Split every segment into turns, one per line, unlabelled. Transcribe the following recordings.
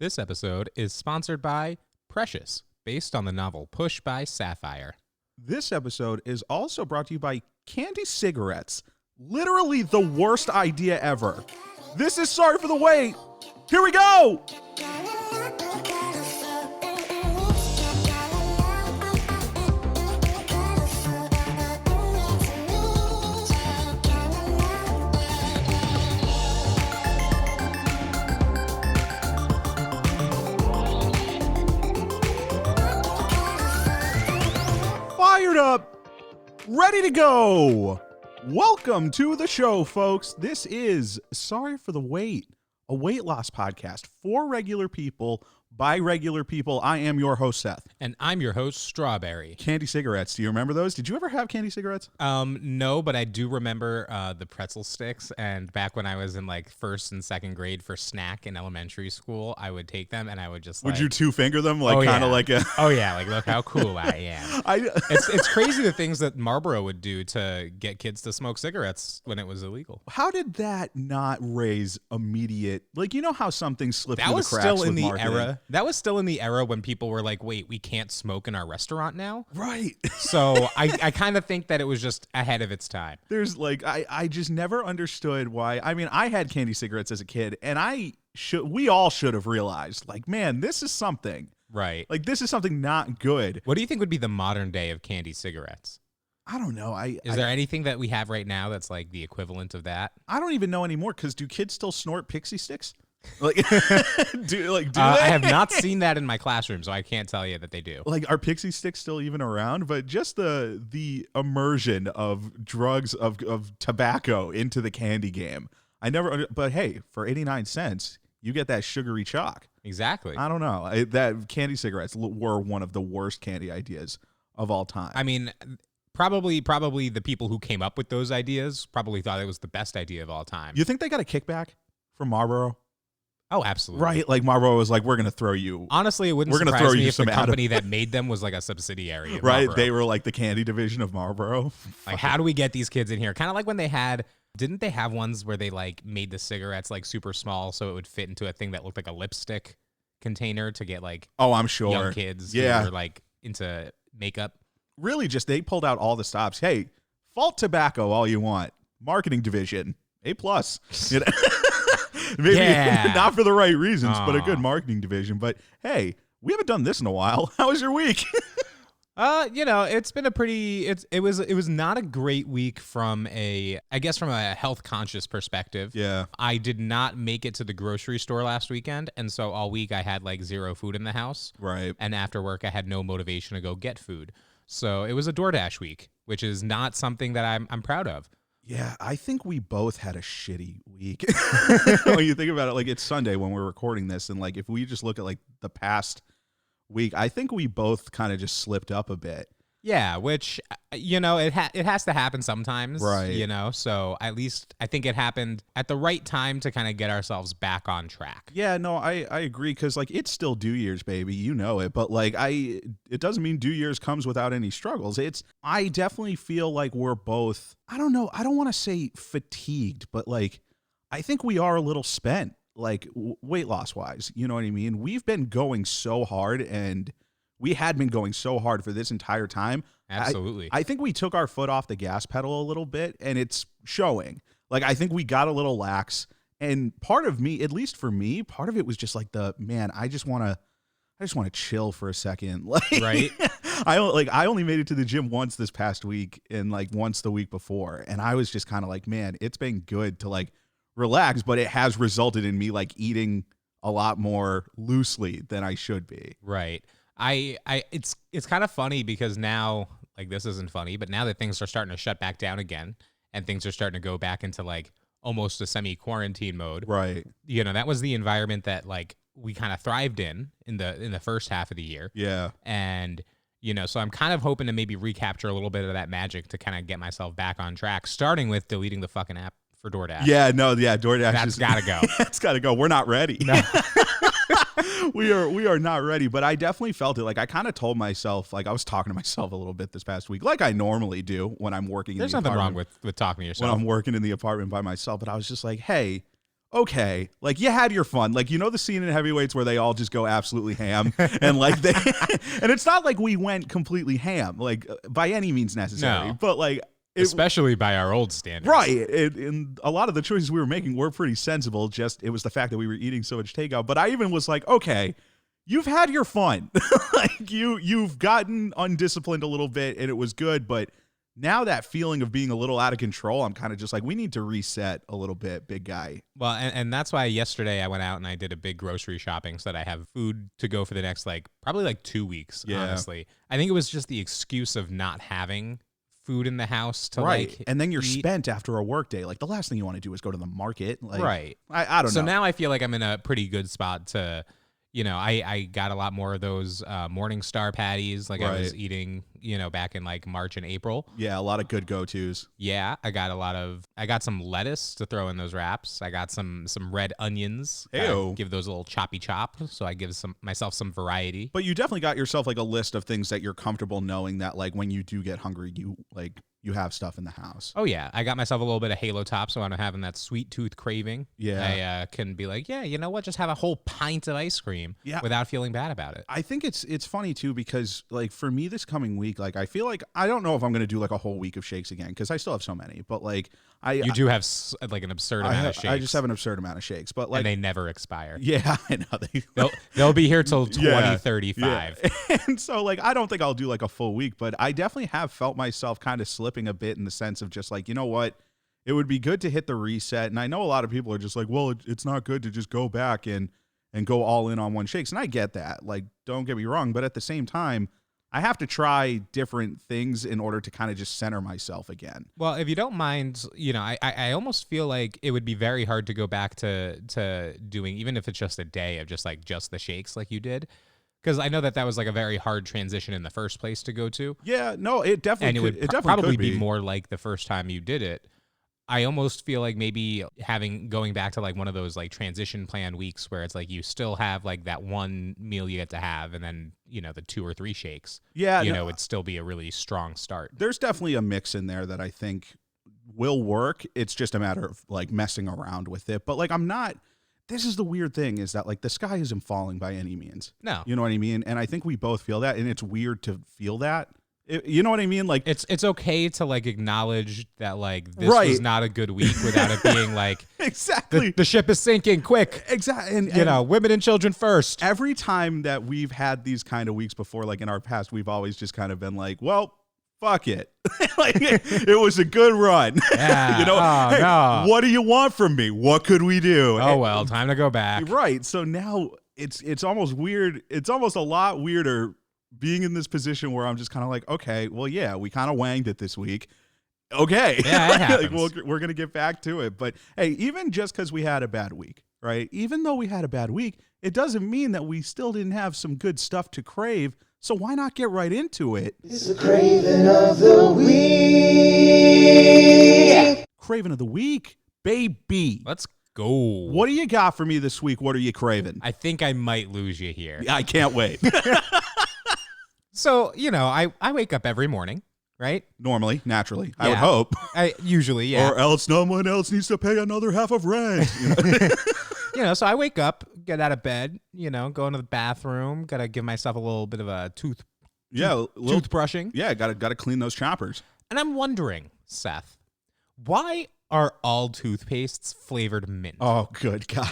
This episode is sponsored by Precious, based on the novel Push by Sapphire.
This episode is also brought to you by Candy Cigarettes. Literally the worst idea ever. This is Sorry for the Wait. Here we go! Fired up, ready to go. Welcome to the show, folks. This is Sorry for the Wait, a weight loss podcast for regular people by regular people. I am your host, Seth.
And I'm your host, Strawberry.
Candy cigarettes. Do you remember those? Did you ever have candy cigarettes?
No, but I do remember the pretzel sticks. And back when I was in like first and second grade for snack in elementary school, I would take them and I would just
Would you two finger them? Like kind of like a...
Oh yeah, like look how cool I am. It's crazy the things that Marlboro would do to get kids to smoke cigarettes when it was illegal.
How did that not raise immediate... Like, you know how some things slip through the cracks
That was still in the
marketing?
era. That was still in the era when people were like, wait, we can't smoke in our restaurant now?
Right.
So I kind of think that it was just ahead of its time.
There's like, I just never understood why. I mean, I had candy cigarettes as a kid, and we all should have realized, like, man, this is something.
Right.
Like, this is something not good.
What do you think would be the modern day of candy cigarettes?
I don't know.
Is there anything that we have right now that's like the equivalent of that?
I don't even know anymore, because do kids still snort pixie sticks? Like, do they?
I have not seen that in my classroom, so I can't tell you that they do.
Like, are pixie sticks still even around? But just the immersion of drugs, of tobacco into the candy game. But hey, for 89 cents, you get that sugary chalk.
Exactly.
I don't know. That candy cigarettes were one of the worst candy ideas of all time.
I mean, probably the people who came up with those ideas probably thought it was the best idea of all time.
You think they got a kickback from Marlboro?
Oh, absolutely.
Right, like Marlboro was like, we're going to throw you.
Honestly, it wouldn't surprise me if the company that made them was like a subsidiary of
Right,
Marlboro.
they were like the candy division of Marlboro.
Like, how do we get these kids in here? Kind of like when didn't they have ones where they like made the cigarettes like super small so it would fit into a thing that looked like a lipstick container to get like
I'm sure
young kids who were like into makeup? Really,
just they pulled out all the stops. Hey, fault tobacco all you want. Marketing division, A+. You know? Maybe not for the right reasons, but a good marketing division. But hey, we haven't done this in a while. How was your week?
It's been it was not a great week from a health conscious perspective.
Yeah.
I did not make it to the grocery store last weekend, and so all week I had like zero food in the house.
Right.
And after work I had no motivation to go get food. So it was a DoorDash week, which is not something that I'm proud of.
Yeah, I think we both had a shitty week. When you think about it, like it's Sunday when we're recording this, and like if we just look at like the past week, I think we both kind of just slipped up a bit.
Yeah, which it has to happen sometimes,
right?
So at least I think it happened at the right time to kind of get ourselves back on track.
Yeah, no, I agree, because like it's still New Year's, baby, you know it, but like it doesn't mean New Year's comes without any struggles. I definitely feel like we're both, I don't know, I don't want to say fatigued, but like I think we are a little spent, like weight loss wise. You know what I mean? We've been going so hard, and we had been going so hard for this entire time.
Absolutely.
I think we took our foot off the gas pedal a little bit, and it's showing. Like, I think we got a little lax, and part of me, at least for me, part of it was just like I just want to chill for a second. Like,
right.
I only made it to the gym once this past week, and like once the week before. And I was just kind of like, man, it's been good to like relax, but it has resulted in me like eating a lot more loosely than I should be.
Right. It's kind of funny because now, like, this isn't funny, but now that things are starting to shut back down again and things are starting to go back into like almost a semi-quarantine mode.
Right.
That was the environment that like we kind of thrived in the first half of the year.
Yeah.
And, so I'm kind of hoping to maybe recapture a little bit of that magic to kind of get myself back on track, starting with deleting the fucking app for DoorDash.
Yeah, DoorDash.
That's gotta go.
It's gotta go. We're not ready. No. We are not ready, but I definitely felt it. Like, I kind of told myself, like, I was talking to myself a little bit this past week, like I normally do when I'm working in the apartment.
There's nothing wrong with talking to yourself.
When I'm working in the apartment by myself, but I was just like, hey, okay, like you had your fun. Like, you know, the scene in Heavyweights where they all just go absolutely ham and like they, and it's not like we went completely ham, like by any means necessary,
No.
but like,
Especially by our old standards.
right. And a lot of the choices we were making were pretty sensible. Just, it was the fact that we were eating so much takeout. But I even was like, okay, you've had your fun. Like you've gotten undisciplined a little bit and it was good, but now that feeling of being a little out of control, I'm kind of just like, we need to reset a little bit, big guy.
Well, and that's why yesterday I went out and I did a big grocery shopping so that I have food to go for the next, like, probably like 2 weeks, honestly. I think it was just the excuse of not having food in the house to like
and then you're
eat.
spent after a work day. Like, the last thing you want to do is go to the market. Like,
Right.
I don't know.
So now I feel like I'm in a pretty good spot to, you know, I got a lot more of those Morningstar patties like I was eating, you know, back in like March and April.
Yeah, a lot of good go-tos.
Yeah, I got some lettuce to throw in those wraps. I got some red onions.
Ew.
Give those a little choppy chop, so I give myself some variety.
But you definitely got yourself like a list of things that you're comfortable knowing that like when you do get hungry, you have stuff in the house.
Oh yeah, I got myself a little bit of Halo Top, so I'm having that sweet tooth craving.
Yeah.
I can be like, yeah, you know what? Just have a whole pint of ice cream without feeling bad about it.
I think it's funny too because like for me this coming week, like I feel like I don't know if I'm gonna do like a whole week of shakes again because I still have so many. But like
you do have like an absurd amount of shakes.
I just have an absurd amount of shakes, but like
and they never expire.
Yeah, I know
they'll be here till 2035.
Yeah. And so like I don't think I'll do like a full week, but I definitely have felt myself kind of slipping a bit in the sense of just like, you know what, it would be good to hit the reset. And I know a lot of people are just like, well, it's not good to just go back and go all in on one shakes. And I get that. Like, don't get me wrong, but at the same time, I have to try different things in order to kind of just center myself again.
Well, if you don't mind, you know, I almost feel like it would be very hard to go back to doing, even if it's just a day of just the shakes like you did. Because I know that was like a very hard transition in the first place to go to.
Yeah, no, it definitely
and it
could,
would probably be more like the first time you did it. I almost feel like maybe going back to like one of those like transition plan weeks where it's like you still have like that one meal you get to have and then, you know, the 2 or 3 shakes. Yeah. You know, it'd still be a really strong start.
There's definitely a mix in there that I think will work. It's just a matter of like messing around with it. But like this is the weird thing is that like the sky isn't falling by any means.
No.
You know what I mean? And I think we both feel that, and it's weird to feel that. You know what I mean? Like
it's okay to like acknowledge that like this was not a good week without it being like
exactly
the ship is sinking quick.
Exactly. And
you know, women and children first.
Every time that we've had these kind of weeks before, like in our past, we've always just kind of been like, well, fuck it. Like it was a good run.
Yeah.
You know, hey, no. What do you want from me? What could we do?
Oh, well, time to go back.
Right. So now it's almost weird. It's almost a lot weirder being in this position where I'm just kind of like, okay, well, yeah, we kind of wanged it this week. Okay.
Yeah,
like, we're going to get back to it. But hey, even just because we had a bad week, right? Even though we had a bad week, it doesn't mean that we still didn't have some good stuff to crave. So why not get right into it?
It's the craving of the week.
Craving of the week, baby.
Let's go.
What do you got for me this week? What are you craving?
I think I might lose you here.
I can't wait.
So, you know, I wake up every morning, right?
Normally, naturally, I would hope.
Usually, yeah.
Or else someone else needs to pay another half of rent.
You know, so I wake up, get out of bed, you know, go into the bathroom, got to give myself a little bit of a toothbrushing.
Yeah, got to clean those choppers.
And I'm wondering, Seth, why are all toothpastes flavored mint?
Oh, good God.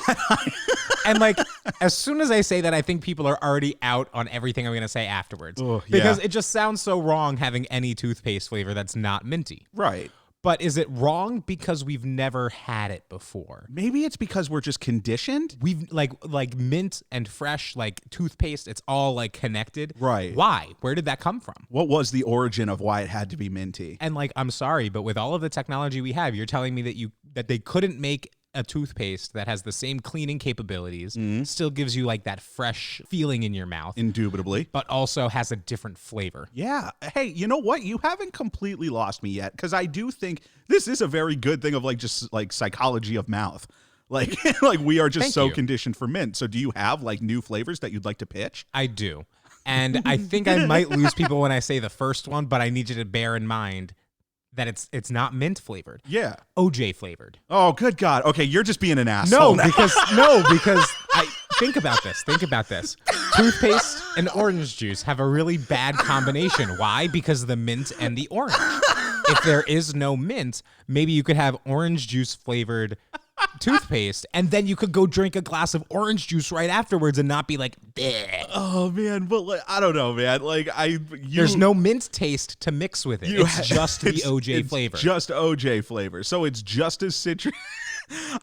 And like, as soon as I say that, I think people are already out on everything I'm going to say afterwards.
Oh,
because it just sounds so wrong having any toothpaste flavor that's not minty.
Right.
But is it wrong because we've never had it before?
Maybe it's because we're just conditioned.
We've like mint and fresh, like toothpaste, it's all like connected.
Right.
Why? Where did that come from?
What was the origin of why it had to be minty?
And like, I'm sorry, but with all of the technology we have, you're telling me that they couldn't make a toothpaste that has the same cleaning capabilities, still gives you like that fresh feeling in your mouth.
Indubitably.
But also has a different flavor.
Yeah. Hey, you know what? You haven't completely lost me yet, because I do think this is a very good thing of like just like psychology of mouth. Like, like we are just conditioned for mint. So do you have like new flavors that you'd like to pitch?
I do. And I think I might lose people when I say the first one, but I need you to bear in mind that it's not mint flavored.
Yeah.
OJ flavored.
Oh, good God. Okay, you're just being an asshole.
No, because I think about this. Think about this. Toothpaste and orange juice have a really bad combination. Why? Because of the mint and the orange. If there is no mint, maybe you could have orange juice flavored toothpaste, and then you could go drink a glass of orange juice right afterwards and not be like, bleh.
Oh man, but like, I don't know, man. Like
There's no mint taste to mix with it. It's just the OJ flavor.
Just OJ flavor. So it's just as citrus.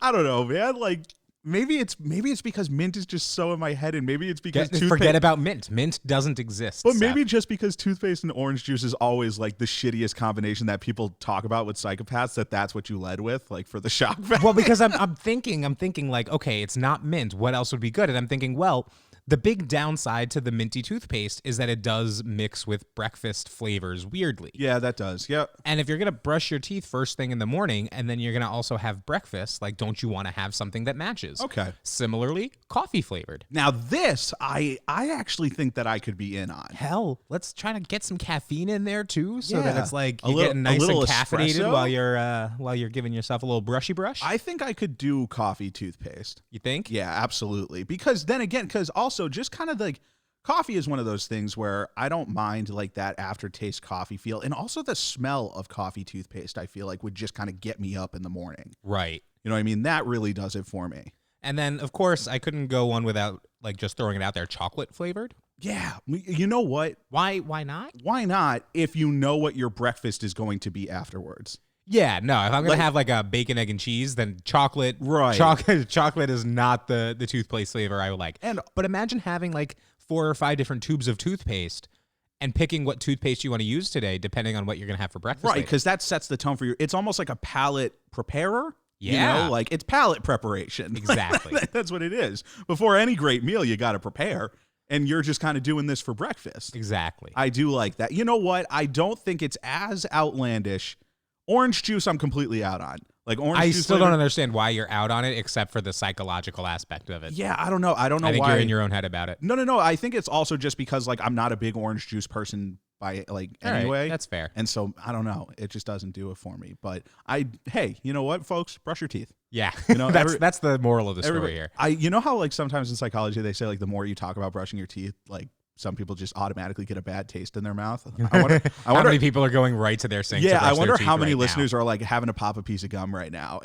I don't know, man. Like maybe it's because mint is just so in my head, and maybe it's because
forget about mint. Mint doesn't exist.
But maybe just because toothpaste and orange juice is always like the shittiest combination that people talk about with psychopaths, that's what you led with, like for the shock value.
Well, because I'm thinking like, okay, it's not mint. What else would be good? And I'm thinking, well, the big downside to the minty toothpaste is that it does mix with breakfast flavors weirdly.
Yeah, that does. Yep.
And if you're going to brush your teeth first thing in the morning and then you're going to also have breakfast, like, don't you want to have something that matches?
Okay.
Similarly, coffee flavored.
Now this, I actually think that I could be in on.
Hell, let's try to get some caffeine in there too, so that
Yeah.
it's like
A
you're
little-
getting
a
nice and
little
caffeinated
espresso?
while you're giving yourself a little brushy brush.
I think I could do coffee toothpaste.
You think?
Yeah, absolutely. Because then again, because also just kind of like coffee is one of those things where I don't mind like that aftertaste coffee feel. And also the smell of coffee toothpaste, I feel like would just kind of get me up in the morning.
Right.
You know what I mean? That really does it for me.
And then, of course, I couldn't go one without like just throwing it out there. Chocolate flavored.
Yeah. You know what?
Why not?
Why not if you know what your breakfast is going to be afterwards?
Yeah, no. If I'm gonna
Like-
have like a bacon, egg, and cheese, then chocolate.
Right.
Chocolate is not the toothpaste flavor I would like. But imagine having like 4 or 5 different tubes of toothpaste and picking what toothpaste you want to use today, depending on what you're gonna have for breakfast.
Right,
later.
because that sets the tone for you. It's almost like a palate preparer.
Yeah.
You know, like it's palate preparation.
Exactly.
That's what it is. Before any great meal, you got to prepare. And you're just kind of doing this for breakfast.
Exactly.
I do like that. You know what? I don't think it's as outlandish. Orange juice, I'm completely out on. Like orange
I
juice.
still
flavor-
don't understand why you're out on it, except for the psychological aspect of it.
Yeah, I don't know. I don't know
I think
why.
you're in your own head about it.
No. I think it's also just because like I'm not a big orange juice person by like
All right,
anyway.
that's fair.
And so I don't know. It just doesn't do it for me. But hey, you know what, folks? Brush your teeth.
Yeah,
You know,
that's the moral of the story here.
You know how like sometimes in psychology they say like the more you talk about brushing your teeth, like some people just automatically get a bad taste in their mouth. I wonder
How many people are going right to their sink?
Yeah,
to brush
I wonder
their
how
teeth
many
right
listeners are like having to pop a piece of gum right now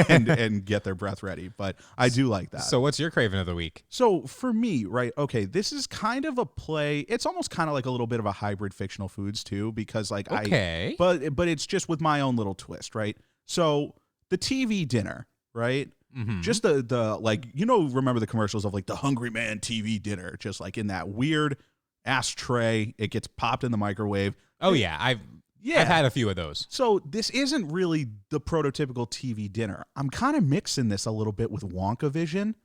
and get their breath ready. But I do like that.
now. So, what's your craving of the week?
So for me, right, okay, this is kind of a play. It's almost kind of like a little bit of a hybrid fictional foods too, because like
Okay.
but it's just with my own little twist, right? So the TV dinner, right?
Mhm.
Just the like, you know, remember the commercials of like the Hungry Man TV dinner, just like in that weird ass tray, it gets popped in the microwave.
Oh yeah, I've had a few of those.
So this isn't really the prototypical TV dinner. I'm kind of mixing this a little bit with Wonka Vision.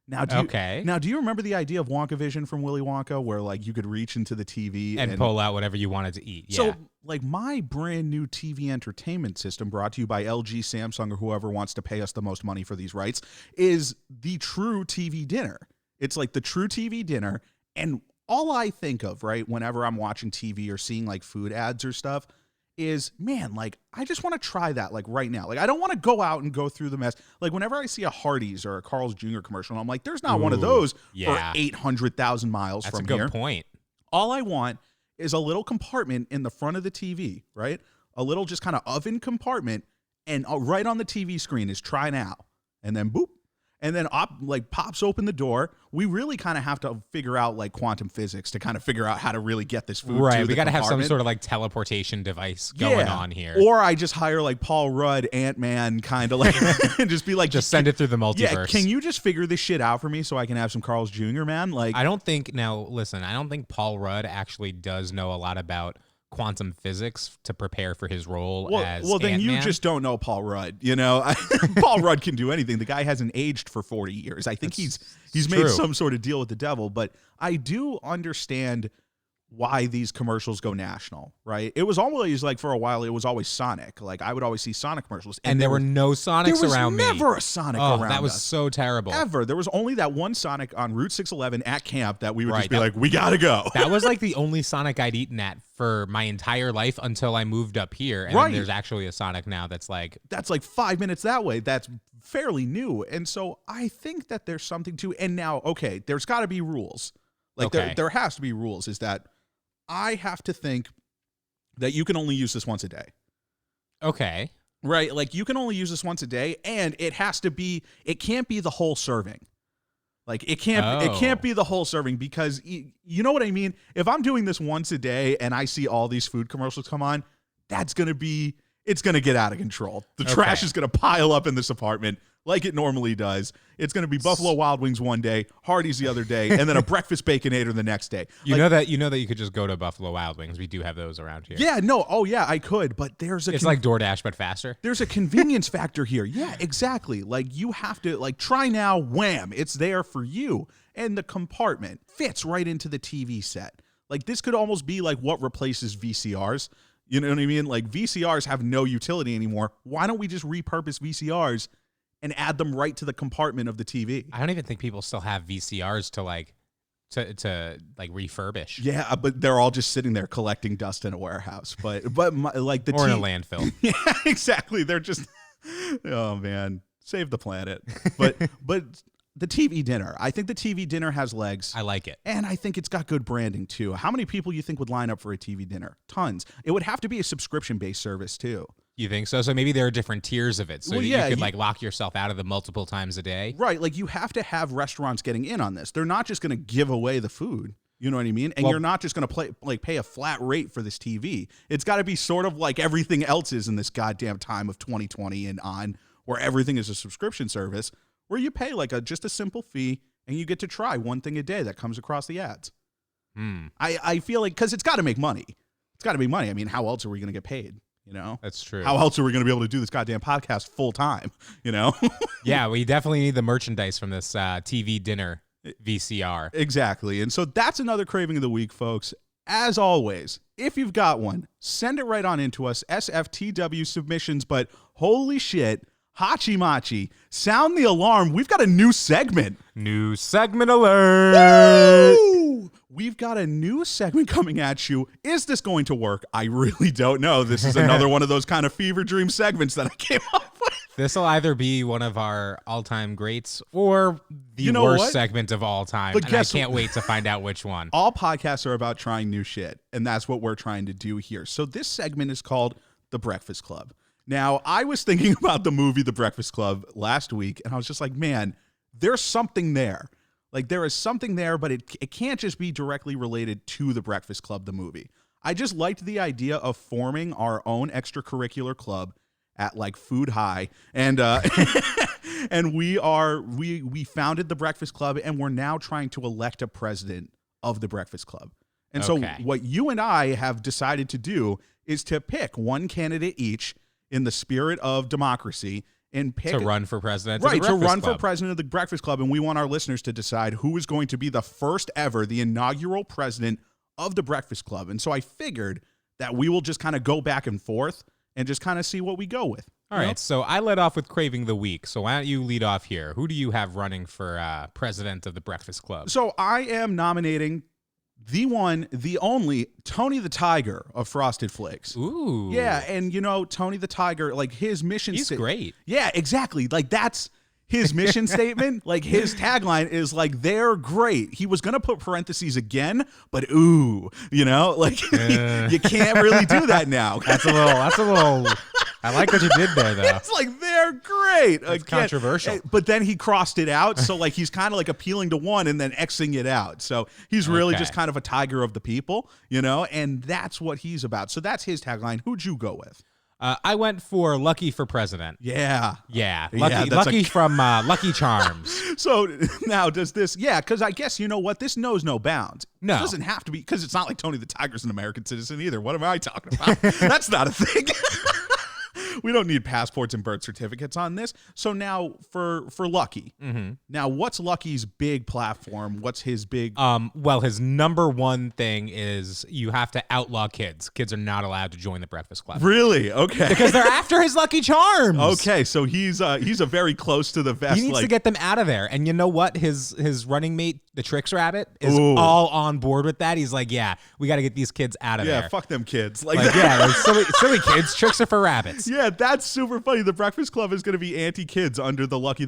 Now, do you remember the idea of Wonka Vision from Willy Wonka, where like you could reach into the TV
and pull out whatever you wanted to eat? Yeah.
So like my brand new TV entertainment system, brought to you by LG, Samsung, or whoever wants to pay us the most money for these rights, is the true TV dinner. It's like the true TV dinner, and all I think of, right, whenever I'm watching TV or seeing like food ads or stuff is, man, like I just want to try that like right now. Like I don't want to go out and go through the mess. Like whenever I see a Hardee's or a Carl's Jr. commercial, I'm like, there's not one of those
yeah.
for 800,000 miles
That's
from
a good
here.
point.
All I want is a little compartment in the front of the TV, right? A little just kind of oven compartment, and right on the TV screen is try now. And then boop. And then pops open the door. We really kind of have to figure out like quantum physics to kind of figure out how to really get this food.
Right,
to
we
the
got to have some
compartment.
sort of like teleportation device going on here.
Or I just hire like Paul Rudd, Ant-Man, kind of like, and just be like,
just send it through the multiverse.
Yeah, can you just figure this shit out for me so I can have some Carl's Jr., man? Like,
I don't think Paul Rudd actually does know a lot about quantum physics to prepare for his role as
then you
Ant-Man.
just don't know Paul Rudd. You know, Paul Rudd can do anything. The guy hasn't aged for 40 years. I think he's made
true.
some sort of deal with the devil. But I do understand why these commercials go national, right? It was always like, for a while, it was always Sonic. Like, I would always see Sonic commercials.
And there were no Sonics around me.
There was never a Sonic around
that was
us.
so terrible.
Ever. There was only that one Sonic on Route 611 at camp that we would just be
that,
like, we gotta go.
That was like the only Sonic I'd eaten at for my entire life until I moved up here. And then there's actually a Sonic now that's like
5 minutes that way. That's fairly new. And so I think that there's something to, and now, okay, there's got to be rules. Like there has to be rules, is that I have to think that you can only use this once a day.
Okay.
Right? Like, you can only use this once a day, and it can't be the whole serving. Like, it can't be the whole serving, because you know what I mean? If I'm doing this once a day and I see all these food commercials come on, it's going to get out of control. The trash is going to pile up in this apartment like it normally does. It's going to be Buffalo Wild Wings one day, Hardee's the other day, and then a breakfast Baconator the next day.
You know that you could just go to Buffalo Wild Wings. We do have those around here.
Yeah, no. Oh, yeah, I could, but it's
like DoorDash but faster.
There's a convenience factor here. Yeah, exactly. Like, you have to, like, try now, wham, it's there for you. And the compartment fits right into the TV set. Like, this could almost be like what replaces VCRs. You know what I mean? Like, VCRs have no utility anymore. Why don't we just repurpose VCRs and add them right to the compartment of the TV?
I don't even think people still have VCRs to refurbish.
Yeah, but they're all just sitting there collecting dust in a warehouse. But in a
landfill.
Yeah, exactly. They're just, oh man, save the planet. But the TV dinner, I think the TV dinner has legs.
I like it.
And I think it's got good branding too. How many people you think would line up for a TV dinner? Tons. It would have to be a subscription-based service too.
You think so? So maybe there are different tiers of it. So you could like lock yourself out of them multiple times a day.
Right. Like, you have to have restaurants getting in on this. They're not just going to give away the food. You know what I mean? And you're not just going to pay a flat rate for this TV. It's got to be sort of like everything else is in this goddamn time of 2020 and on, where everything is a subscription service, where you pay like just a simple fee and you get to try one thing a day that comes across the ads. I feel like, because it's got to make money. It's got to make money. I mean, how else are we going to get paid? You know,
that's true.
How else are we going to be able to do this goddamn podcast full time? You know?
Yeah, we definitely need the merchandise from this TV dinner VCR.
Exactly. And so that's another craving of the week, folks. As always, if you've got one, send it right on into us, SFTWSubmissions. But holy shit, Hachi Machi, sound the alarm. We've got a new segment.
New segment alert.
Woo! We've got a new segment coming at you. Is this going to work? I really don't know. This is another one of those kind of fever dream segments that I came up with.
This will either be one of our all-time greats or the worst segment of all time. But I can't wait to find out which one.
All podcasts are about trying new shit, and that's what we're trying to do here. So this segment is called The Breakfast Club. Now, I was thinking about the movie The Breakfast Club last week, and I was just like, man, there's something there. Like, there is something there, but it can't just be directly related to The Breakfast Club, the movie. I just liked the idea of forming our own extracurricular club at like Food High, and and we founded The Breakfast Club, and we're now trying to elect a president of The Breakfast Club. And so what you and I have decided to do is to pick one candidate each in the spirit of democracy, and pick
to run for president.
Right, to run for president of the Breakfast Club. And we want our listeners to decide who is going to be the first ever, the inaugural president of the Breakfast Club. And so I figured that we will just kind of go back and forth and just kind of see what we go with.
All right, so I led off with Craving the Week. So why don't you lead off here? Who do you have running for president of the Breakfast Club?
So I am nominating the one, the only, Tony the Tiger of Frosted Flakes.
Ooh.
Yeah, and you know, Tony the Tiger, like his mission...
He's great.
Yeah, exactly. Like that's his mission statement. Like his tagline is like, they're great. He was going to put parentheses again, but ooh, you know, like you can't really do that now.
That's a little... I like what you did there, though.
It's like, they're great.
It's controversial.
But then he crossed it out. So like he's kind of like appealing to one and then Xing it out. So he's really just kind of a tiger of the people, you know, and that's what he's about. So that's his tagline. Who'd you go with?
I went for Lucky for President.
Yeah.
Lucky from Lucky Charms.
So now does this, because I guess, you know what, this knows no bounds.
No.
It doesn't have to be, because it's not like Tony the Tiger's an American citizen either. What am I talking about? That's not a thing. we don't need passports and birth certificates on this. So now for Lucky. Now, what's Lucky's big platform? What's his big?
Well, his number one thing is you have to outlaw kids. Kids are not allowed to join the Breakfast Club.
Really? Okay.
Because they're after his Lucky Charms.
Okay, so he's a very close to the vest.
He needs to get them out of there. And you know what? His running mate, the Tricks Rabbit, is all on board with that. He's like, yeah, we got to get these kids out of there.
Yeah, fuck them kids.
Yeah, they're silly kids. Tricks are for rabbits.
Yeah, that's super funny. The Breakfast Club is going to be anti-kids under the Lucky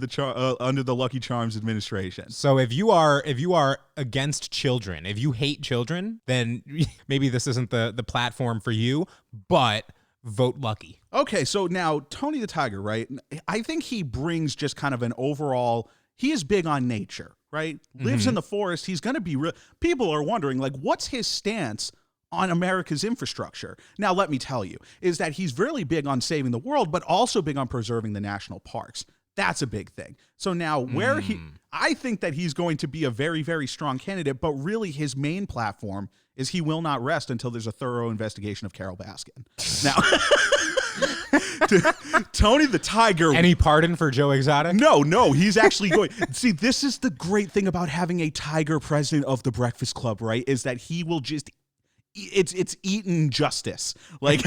Charms administration.
So if you are against children, if you hate children, then maybe this isn't the platform for you, but vote Lucky.
Okay, so now Tony the Tiger, right? I think he brings just kind of an overall, he is big on nature, right? Lives in the forest. He's going to be people are wondering, like, what's his stance on America's infrastructure? Now, let me tell you, is that he's really big on saving the world, but also big on preserving the national parks. That's a big thing. So now I think that he's going to be a very, very strong candidate, but really his main platform is he will not rest until there's a thorough investigation of Carol Baskin. Now, Tony the Tiger.
Any pardon for Joe Exotic?
No, he's actually going. See, this is the great thing about having a tiger president of the Breakfast Club, right? Is that he will just it's eaten justice. Like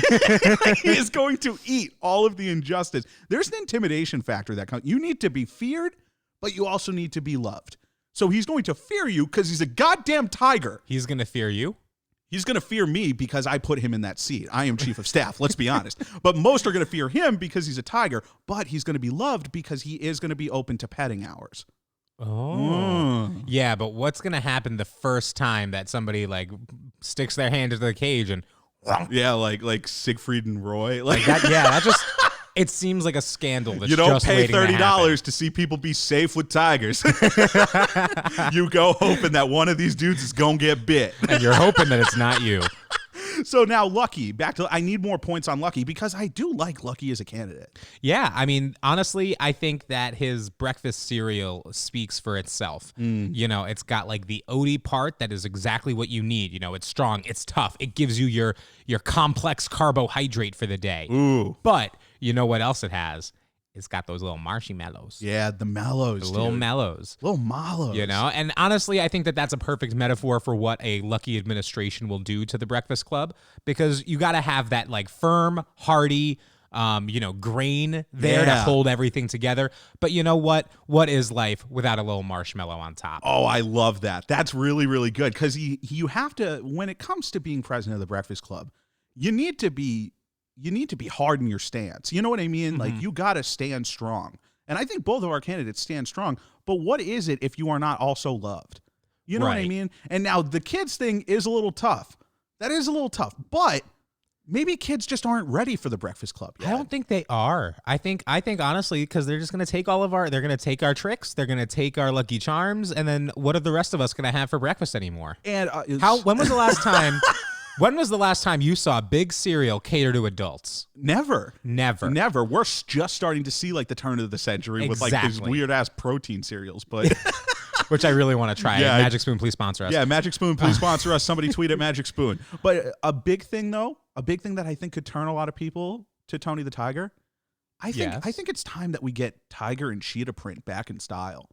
he is going to eat all of the injustice. There's an intimidation factor that comes. You need to be feared, but you also need to be loved. So he's going to fear you because he's a goddamn tiger.
He's going to fear you?
He's going to fear me because I put him in that seat. I am chief of staff, let's be honest. But most are going to fear him because he's a tiger, but he's going to be loved because he is going to be open to petting hours.
Oh. Yeah, but what's going to happen the first time that somebody like sticks their hand into the cage and
yeah, like Siegfried and Roy.
Like that, yeah, that just it seems like a scandal. That's
you don't
just
pay
$30
to see people be safe with tigers. You go hoping that one of these dudes is gonna get bit,
and you're hoping that it's not you.
So now Lucky, I need more points on Lucky because I do like Lucky as a candidate.
Yeah, I mean, honestly, I think that his breakfast cereal speaks for itself. You know, it's got like the oaty part that is exactly what you need. You know, it's strong, it's tough, it gives you your complex carbohydrate for the day.
Ooh.
But you know what else it has? It's got those little marshmallows.
Yeah, the mellows.
The little mellows.
Little mallows.
You know, and honestly, I think that that's a perfect metaphor for what a Lucky administration will do to the Breakfast Club, because you got to have that like firm, hearty, grain there to hold everything together. But you know what? What is life without a little marshmallow on top?
Oh, I love that. That's really, really good because you have to, when it comes to being president of the Breakfast Club, you need to be hard in your stance. You know what I mean? Like, you got to stand strong. And I think both of our candidates stand strong. But what is it if you are not also loved? You know what I mean? And now the kids thing is a little tough. That is a little tough. But maybe kids just aren't ready for the Breakfast Club yet.
I don't think they are. I think honestly, because they're just going to take they're going to take our tricks. They're going to take our Lucky Charms. And then what are the rest of us going to have for breakfast anymore?
And
when was the last time... When was the last time you saw big cereal cater to adults?
Never. We're just starting to see like the turn of the century with like these weird ass protein cereals, but
which I really want to try.
Yeah,
Magic Spoon, please sponsor us.
Yeah, Magic Spoon, please sponsor us. Somebody tweet at Magic Spoon. But a big thing that I think could turn a lot of people to Tony the Tiger. I think it's time that we get Tiger and cheetah print back in style.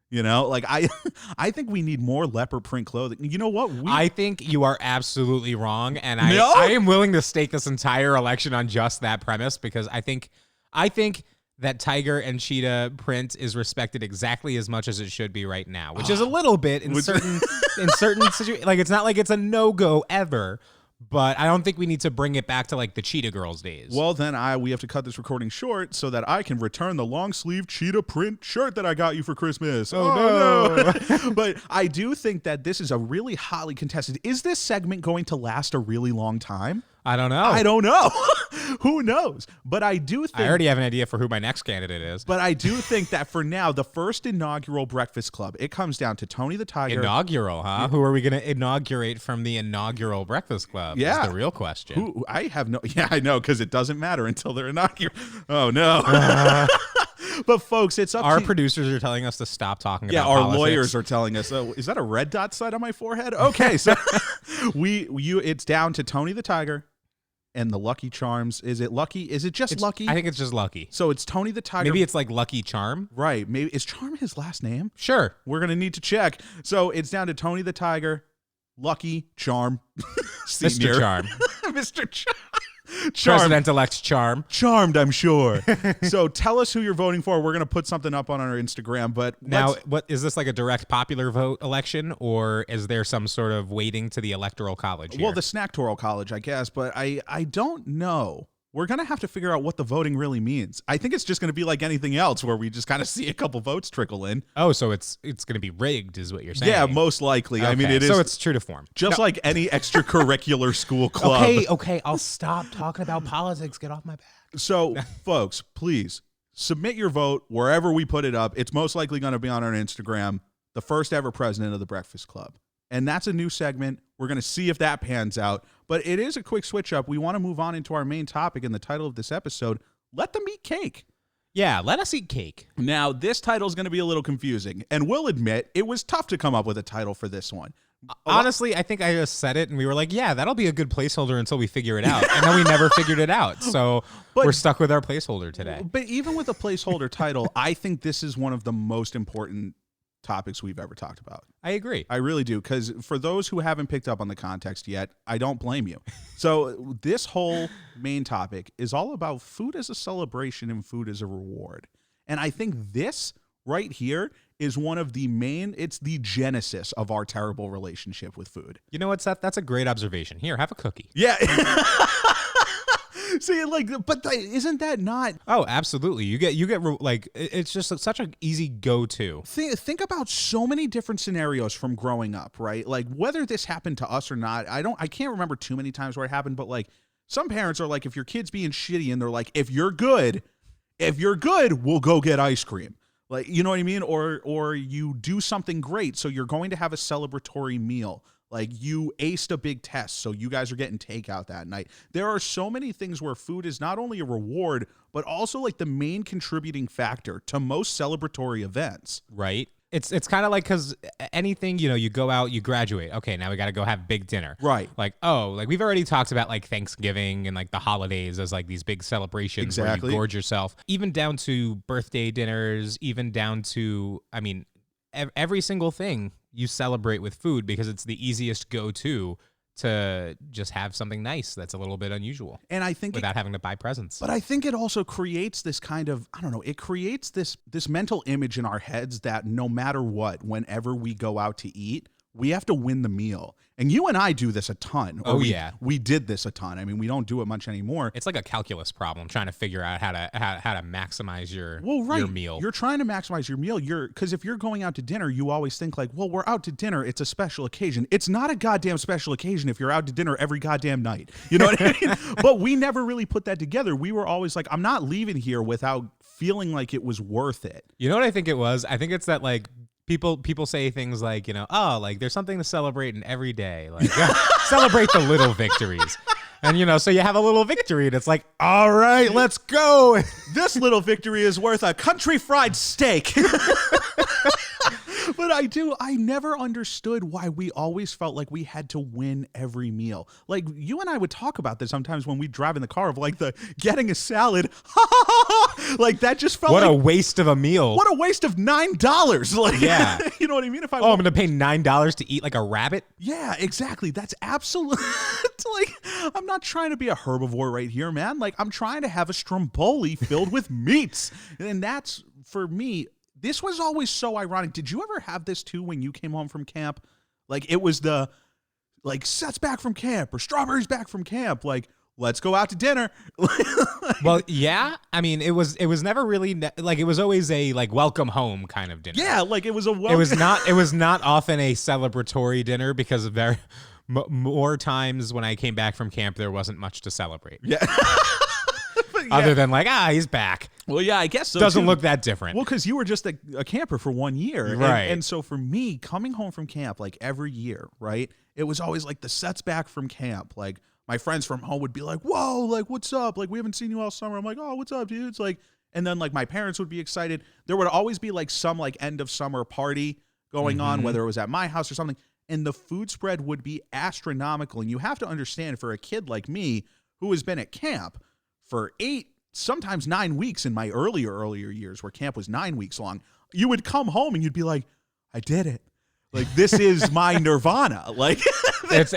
You know, like I think we need more leopard print clothing. You know what?
I think you are absolutely wrong, and I am willing to stake this entire election on just that premise, because I think that tiger and cheetah print is respected exactly as much as it should be right now, which is a little bit in certain situations. Like, it's not like it's a no-go ever. But I don't think we need to bring it back to like the Cheetah Girls days.
Well, then we have to cut this recording short so that I can return the long sleeve cheetah print shirt that I got you for Christmas. Oh no. But I do think that this is a really hotly contested. Is this segment going to last a really long time?
I don't
know. Who knows? But I do think...
I already have an idea for who my next candidate is.
But I do think that for now, the first inaugural Breakfast Club, it comes down to Tony the Tiger.
Inaugural, huh? Yeah. Who are we going to inaugurate from the inaugural Breakfast Club?
Yeah.
Is the real question.
I have no... Yeah, I know, because it doesn't matter until they're inaugural. Oh, no. But folks, it's up
our
to...
producers are telling us to stop talking about
our
politics.
Lawyers are telling us, is that a red dot site on my forehead? Okay, so it's down to Tony the Tiger, and the Lucky Charms. Is it Lucky? Is it just Lucky?
I think it's just Lucky.
So it's Tony the Tiger.
Maybe it's like Lucky Charm.
Right. Maybe is Charm his last name?
Sure.
We're going to need to check. So it's down to Tony the Tiger, Lucky Charm, Senior.
Mr. Charm.
Mr. Charm.
President-elect Charm.
Charmed, I'm sure. So tell us who you're voting for. We're going to put something up on our Instagram. But
now, what is this, like a direct popular vote election, or is there some sort of weighting to the electoral college here?
Well, the snacktoral college, I guess, but I don't know. We're going to have to figure out what the voting really means. I think it's just going to be like anything else where we just kind of see a couple votes trickle in.
Oh, so it's going to be rigged is what you're saying.
Yeah, most likely.
Okay.
I mean, it is.
So it's true to form.
Just like any extracurricular school club.
Okay, I'll stop talking about politics. Get off my back.
So, folks, please submit your vote wherever we put it up. It's most likely going to be on our Instagram, the first ever president of the Breakfast Club. And that's a new segment. We're going to see if that pans out. But it is a quick switch up. We want to move on into our main topic and the title of this episode, Let Them Eat Cake.
Yeah, let us eat cake.
Now, this title is going to be a little confusing. And we'll admit, it was tough to come up with a title for this one.
Honestly, I think I just said it and we were like, yeah, that'll be a good placeholder until we figure it out. And then we never figured it out. So we're stuck with our placeholder today.
But even with a placeholder title, I think this is one of the most important topics we've ever talked about.
I agree.
I really do, because for those who haven't picked up on the context yet, I don't blame you. So this whole main topic is all about food as a celebration and food as a reward. And I think this right here is one of the main, it's the genesis of our terrible relationship with food.
You know what, Seth? That's a great observation. Here, have a cookie.
Yeah. See, like, but isn't that not?
Oh, absolutely. You get like, it's just such an easy go-to.
Think about so many different scenarios from growing up, right? Like whether this happened to us or not, I can't remember too many times where it happened, but like some parents are like, if your kid's being shitty and they're like, if you're good, we'll go get ice cream. Like, you know what I mean? Or you do something great, so you're going to have a celebratory meal. Like you aced a big test, so you guys are getting takeout that night. There are so many things where food is not only a reward, but also like the main contributing factor to most celebratory events.
Right. It's kind of like, because anything, you know, you go out, you graduate. Okay, now we got to go have big dinner.
Right.
Like, like we've already talked about like Thanksgiving and like the holidays as like these big celebrations
Exactly.
where you gorge yourself. Even down to birthday dinners, even down to, I mean, every single thing you celebrate with food because it's the easiest go-to to just have something nice that's a little bit unusual.
And I think
without having to buy presents.
But I think it also creates this kind of, I don't know, it creates this mental image in our heads that no matter what, whenever we go out to eat, we have to win the meal. And you and I do this a ton. We did this a ton. I mean, we don't do it much anymore.
It's like a calculus problem trying to figure out how to maximize your meal.
You're trying to maximize your meal. Because if you're going out to dinner, you always think like, well, we're out to dinner. It's a special occasion. It's not a goddamn special occasion if you're out to dinner every goddamn night. You know what I mean? But we never really put that together. We were always like, I'm not leaving here without feeling like it was worth it.
You know what I think it was? I think it's that like, People say things like, you know, oh, like there's something to celebrate in every day. Like celebrate the little victories. And, you know, so you have a little victory and it's like, all right, let's go.
This little victory is worth a country fried steak. But I never understood why we always felt like we had to win every meal. Like you and I would talk about this sometimes when we drive in the car of like the getting a salad. Like that just felt
what a waste of a meal.
What a waste of $9. Like, yeah. You know what I mean?
I'm going to pay $9 to eat like a rabbit.
Yeah, exactly. That's absolute. Like, I'm not trying to be a herbivore right here, man. Like I'm trying to have a stromboli filled with meats. And that's for me. This was always so ironic. Did you ever have this too when you came home from camp? Like it was the like Seth's back from camp or Strawberry's back from camp. Like let's go out to dinner.
Well, yeah. I mean, it was never really like it was always a like welcome home kind of dinner.
Yeah, like it was a welcome.
It was not often a celebratory dinner because of more times when I came back from camp there wasn't much to celebrate.
Yeah.
Other than like, he's back.
Well, yeah, I guess so.
Doesn't look that different.
Well, because you were just a camper for 1 year.
Right.
And so for me, coming home from camp, like every year, right, it was always like the Seth's back from camp. Like my friends from home would be like, whoa, like, what's up? Like, we haven't seen you all summer. I'm like, oh, what's up, dude? It's like, and then like my parents would be excited. There would always be like some like end of summer party going on, whether it was at my house or something. And the food spread would be astronomical. And you have to understand for a kid like me, who has been at camp for 8, sometimes 9 weeks in my earlier years where camp was 9 weeks long, you would come home and you'd be like, I did it. Like, this is my nirvana. Like,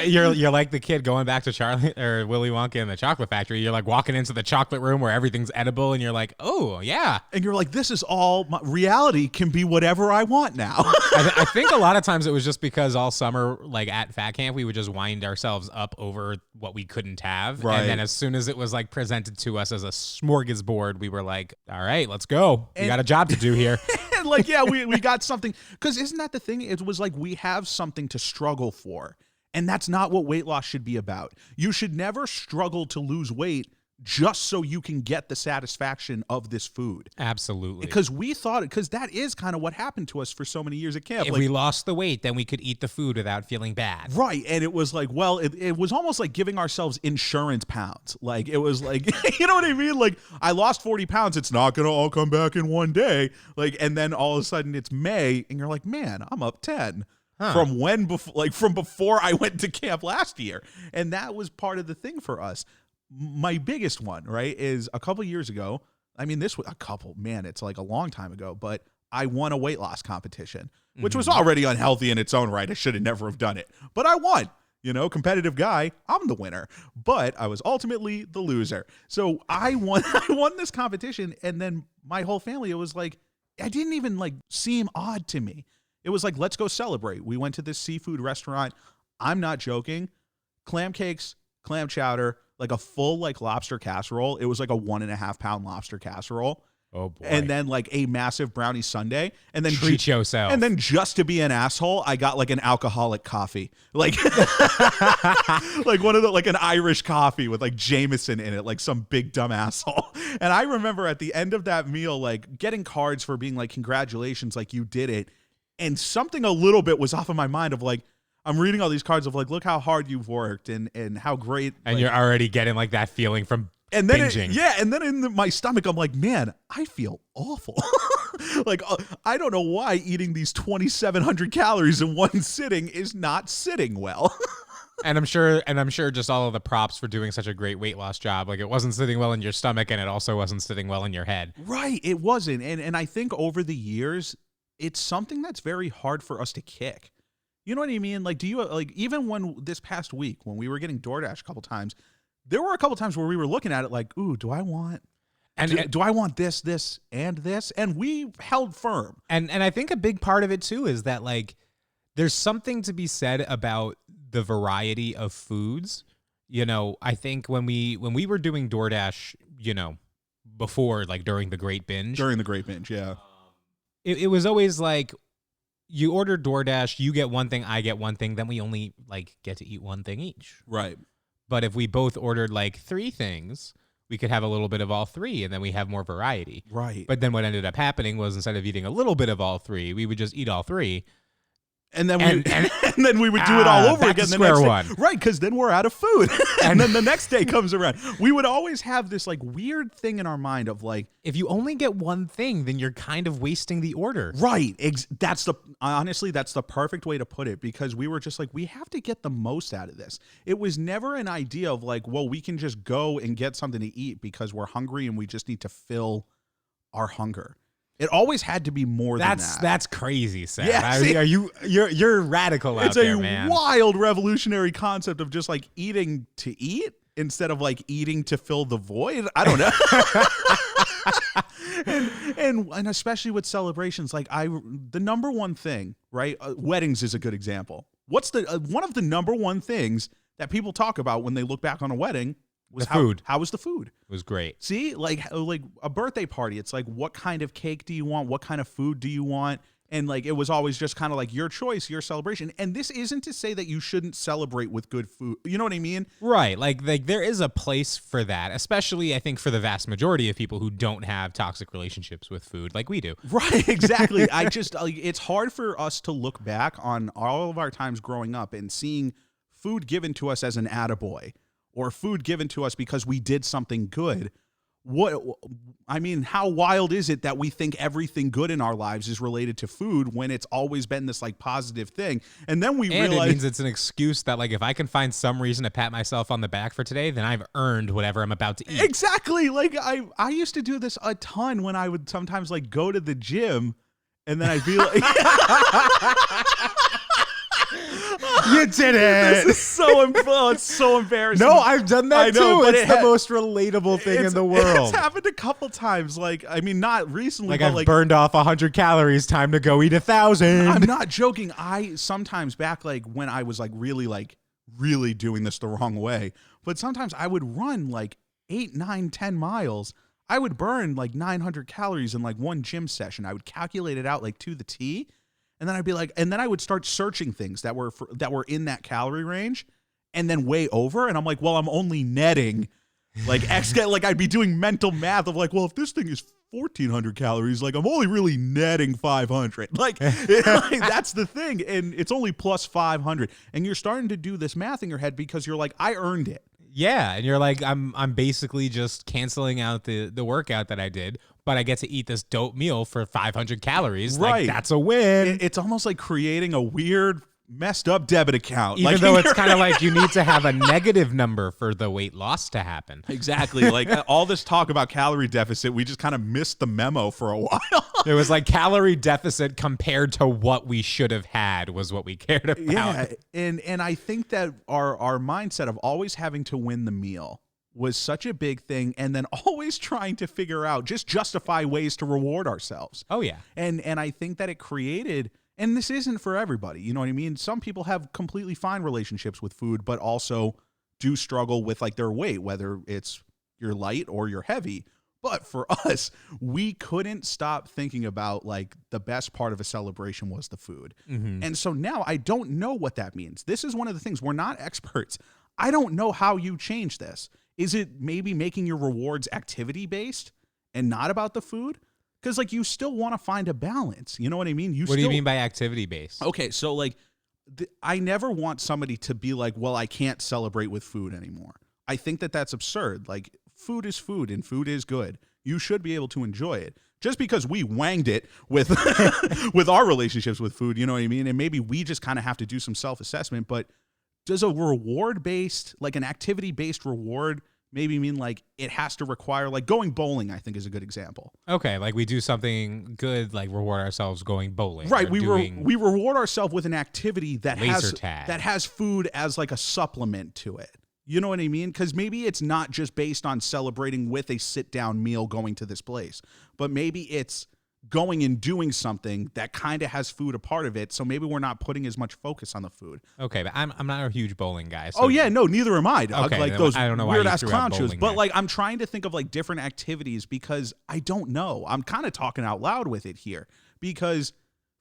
you're like the kid going back to Charlie or Willy Wonka in the chocolate factory. You're like walking into the chocolate room where everything's edible, and you're like, oh yeah.
And you're like, this is all reality can be whatever I want now.
I think a lot of times it was just because all summer, like at Fat Camp, we would just wind ourselves up over what we couldn't have,
Right.
and then as soon as it was like presented to us as a smorgasbord, we were like, all right, let's go. We got a job to do here.
And like, yeah, we got something. Because isn't that the thing? It was like we have something to struggle for. And that's not what weight loss should be about. You should never struggle to lose weight just so you can get the satisfaction of this food.
Absolutely.
Because because that is kind of what happened to us for so many years at camp.
If we lost the weight, then we could eat the food without feeling bad.
Right. And it was like, well, it was almost like giving ourselves insurance pounds. Like, it was like, you know what I mean? Like, I lost 40 pounds. It's not going to all come back in one day. Like, and then all of a sudden it's May and you're like, man, I'm up 10. Huh. From before I went to camp last year. And that was part of the thing for us. My biggest one, right, is a couple years ago. I mean, this was it's like a long time ago, but I won a weight loss competition, which was already unhealthy in its own right. I should have never have done it, but I won. You know, competitive guy, I'm the winner, but I was ultimately the loser. So I won this competition, and then my whole family, it was like, I didn't even like seem odd to me. It was like, let's go celebrate. We went to this seafood restaurant. I'm not joking. Clam cakes, clam chowder, like a full like lobster casserole. It was like a 1.5 pound lobster casserole.
Oh boy.
And then like a massive brownie sundae. And then
treat yourself.
And then just to be an asshole, I got like an alcoholic coffee. Like like one of the like an Irish coffee with like Jameson in it, like some big dumb asshole. And I remember at the end of that meal, like getting cards for being like, congratulations, like you did it. And something a little bit was off of my mind of like, I'm reading all these cards of like, look how hard you've worked and how great.
And
like,
you're already getting like that feeling from
and then
binging.
And then in my stomach, I'm like, man, I feel awful. Like, I don't know why eating these 2,700 calories in one sitting is not sitting well.
And I'm sure just all of the props for doing such a great weight loss job. Like, it wasn't sitting well in your stomach, and it also wasn't sitting well in your head.
Right. It wasn't. And I think over the years, it's something that's very hard for us to kick. You know what I mean? Like, do you like, even when this past week, when we were getting DoorDash a couple times, there were a couple times where we were looking at it like, ooh, do I want this, and this? And we held firm.
And I think a big part of it too is that like there's something to be said about the variety of foods. You know, I think when we were doing DoorDash, you know, before, like during the Great Binge.
During the Great Binge, yeah.
It was always like, you order DoorDash, you get one thing, I get one thing, then we only like get to eat one thing each.
Right.
But if we both ordered like 3 things, we could have a little bit of all 3, and then we have more variety.
Right.
But then what ended up happening was, instead of eating a little bit of all 3, we would just eat all 3.
And then and then we would do it all over again the
square
next day.
one.
Right, because then we're out of food. And then the next day comes around. We would always have this like weird thing in our mind of like,
if you only get one thing, then you're kind of wasting the order.
Right. Honestly, that's the perfect way to put it, because we were just like, we have to get the most out of this. It was never an idea of like, well, we can just go and get something to eat because we're hungry and we just need to fill our hunger. It always had to be more than that.
That's crazy, Sam.
Yeah,
You're radical out there, man.
It's a wild revolutionary concept of just like eating to eat instead of like eating to fill the void. I don't know. and especially with celebrations, like the number one thing, right? Weddings is a good example. What's the one of the number one things that people talk about when they look back on a wedding? Was
food.
How was the food?
It was great.
See, like a birthday party, it's like, what kind of cake do you want? What kind of food do you want? And like, it was always just kind of like your choice, your celebration. And this isn't to say that you shouldn't celebrate with good food. You know what I mean?
Right. Like there is a place for that, especially I think for the vast majority of people who don't have toxic relationships with food like we do.
Right. Exactly. It's hard for us to look back on all of our times growing up and seeing food given to us as an attaboy, or food given to us because we did something good, how wild is it that we think everything good in our lives is related to food when it's always been this like positive thing? And then we realize
it means it's an excuse that like if I can find some reason to pat myself on the back for today, then I've earned whatever I'm about to eat.
Exactly. Like I used to do this a ton when I would sometimes like go to the gym and then I'd be like
You did it.
This is so it's so embarrassing.
No, I've done that too.
But
it's the most relatable thing in the world.
It's happened a couple times. Like, I mean, not recently,
like
but
I've burned off 100 calories. Time to go eat 1,000.
I'm not joking. I sometimes back like when I was like really doing this the wrong way, but sometimes I would run like 8, 9, 10 miles. I would burn like 900 calories in like one gym session. I would calculate it out like to the T. And then I'd be like, and then I would start searching things that were in that calorie range, and then way over. And I'm like, well, I'm only netting like like I'd be doing mental math of like, well, if this thing is 1,400 calories, like I'm only really netting 500. Like that's the thing, and it's only plus 500. And you're starting to do this math in your head because you're like, I earned it.
Yeah, and you're like, I'm basically just canceling out the workout that I did, but I get to eat this dope meal for 500 calories.
Right.
Like, that's a win.
It's almost like creating a weird, messed up debit account.
Even
like,
though it's kind of like you need to have a negative number for the weight loss to happen.
Exactly. Like all this talk about calorie deficit, we just kind of missed the memo for a while.
It was like calorie deficit compared to what we should have had was what we cared about.
Yeah, and I think that our mindset of always having to win the meal was such a big thing, and then always trying to figure out, just justify ways to reward ourselves.
Oh, yeah.
And I think that it created, and this isn't for everybody, you know what I mean? Some people have completely fine relationships with food, but also do struggle with like their weight, whether it's you're light or you're heavy. But for us, we couldn't stop thinking about like the best part of a celebration was the food. Mm-hmm. And so now I don't know what that means. This is one of the things, we're not experts. I don't know how you change this. Is it maybe making your rewards activity based and not about the food? Because like you still want to find a balance. You know what I mean?
What do you mean by activity based?
Okay, so like I never want somebody to be like, well, I can't celebrate with food anymore. I think that that's absurd. Like food is food and food is good. You should be able to enjoy it. Just because we wanged it with with our relationships with food, you know what I mean? And maybe we just kind of have to do some self-assessment, but does a reward-based, like an activity-based reward maybe mean like it has to require, like going bowling, I think is a good example.
Okay, like we do something good, like reward ourselves going bowling.
Right, we reward ourselves with an activity that
tag.
that has food as like a supplement to it. You know what I mean? Because maybe it's not just based on celebrating with a sit-down meal going to this place, but maybe it's going and doing something that kind of has food a part of it, so maybe we're not putting as much focus on the food.
Okay, but I'm not a huge bowling guy. So
oh yeah, no, neither am I.
Okay,
like those
I don't know
weird ass
why you threw
clown
out
shows.
bowling
But
there.
like I'm trying to think of like different activities because I don't know. I'm kind of talking out loud with it here because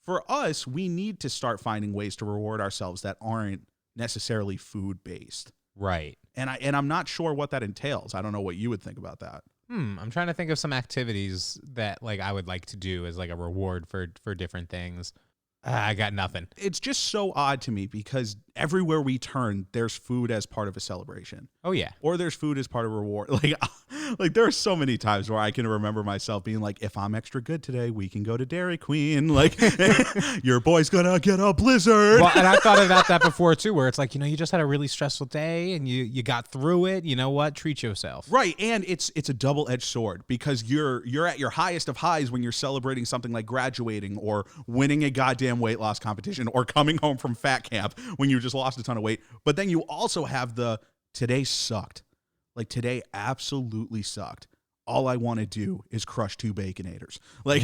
for us, we need to start finding ways to reward ourselves that aren't necessarily food based.
Right.
And I'm not sure what that entails. I don't know what you would think about that.
I'm trying to think of some activities that like I would like to do as like a reward for different things. I got nothing.
It's just so odd to me because everywhere we turn, there's food as part of a celebration.
Oh yeah.
Or there's food as part of a reward. Like there are so many times where I can remember myself being like, if I'm extra good today, we can go to Dairy Queen. Like your boy's gonna get a blizzard.
Well, and I thought about that before too, where it's like, you just had a really stressful day and you got through it. You know what? Treat yourself.
Right. And it's a double-edged sword because you're at your highest of highs when you're celebrating something like graduating or winning a goddamn weight loss competition or coming home from fat camp when you just lost a ton of weight. But then you also have the today sucked. Like today absolutely sucked. All I want to do is crush 2 Baconators. Like,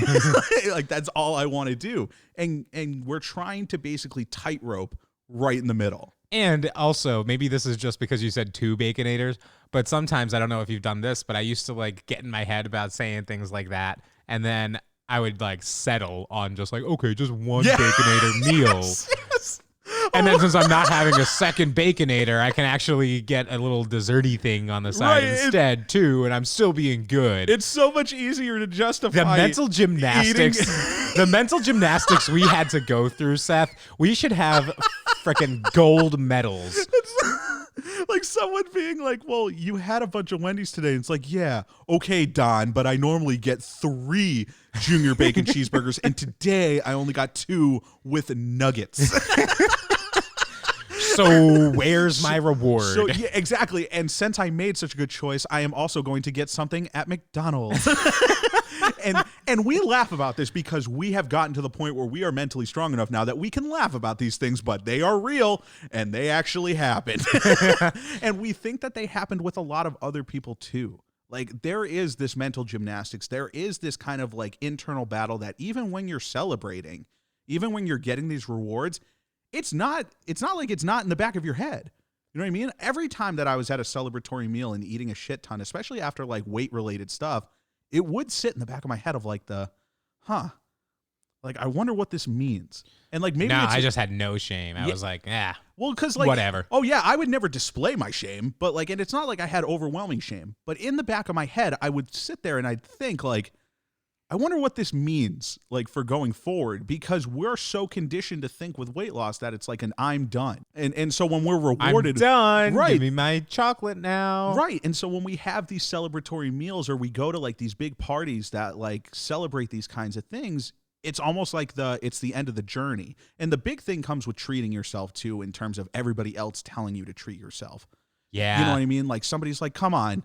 like that's all I want to do. And we're trying to basically tightrope right in the middle.
And also, maybe this is just because you said 2 Baconators, but sometimes I don't know if you've done this, but I used to like get in my head about saying things like that. And then I would like settle on just like, okay, just 1 Baconator meal.
Yes.
And then since I'm not having a second Baconator, I can actually get a little desserty thing on the side instead too, and I'm still being good.
It's so much easier to justify
the mental gymnastics. The mental gymnastics we had to go through, Seth. We should have freaking gold medals.
Like like someone being like, well, you had a bunch of Wendy's today. It's like, yeah, okay, Don, but I normally get 3 junior bacon cheeseburgers, and today I only got 2 with nuggets.
So where's my reward?
So yeah, exactly. And since I made such a good choice, I am also going to get something at McDonald's. and we laugh about this because we have gotten to the point where we are mentally strong enough now that we can laugh about these things, but they are real and they actually happened. And we think that they happened with a lot of other people too. Like there is this mental gymnastics. There is this kind of like internal battle that even when you're celebrating, even when you're getting these rewards, it's not like it's not in the back of your head. You know what I mean? Every time that I was at a celebratory meal and eating a shit ton, especially after like weight related stuff, it would sit in the back of my head of like like, I wonder what this means. And like, maybe
I just had no shame. I was like,
well, cause like,
whatever.
Oh yeah. I would never display my shame, but like, and it's not like I had overwhelming shame, but in the back of my head, I would sit there and I'd think like, I wonder what this means, like, for going forward, because we're so conditioned to think with weight loss that it's like an I'm done. And so when we're rewarded,
I'm done.
Right.
Give me my chocolate now.
Right. And so when we have these celebratory meals or we go to like these big parties that like celebrate these kinds of things, it's almost like it's the end of the journey. And the big thing comes with treating yourself too, in terms of everybody else telling you to treat yourself.
Yeah.
You know what I mean? Like somebody's like, come on,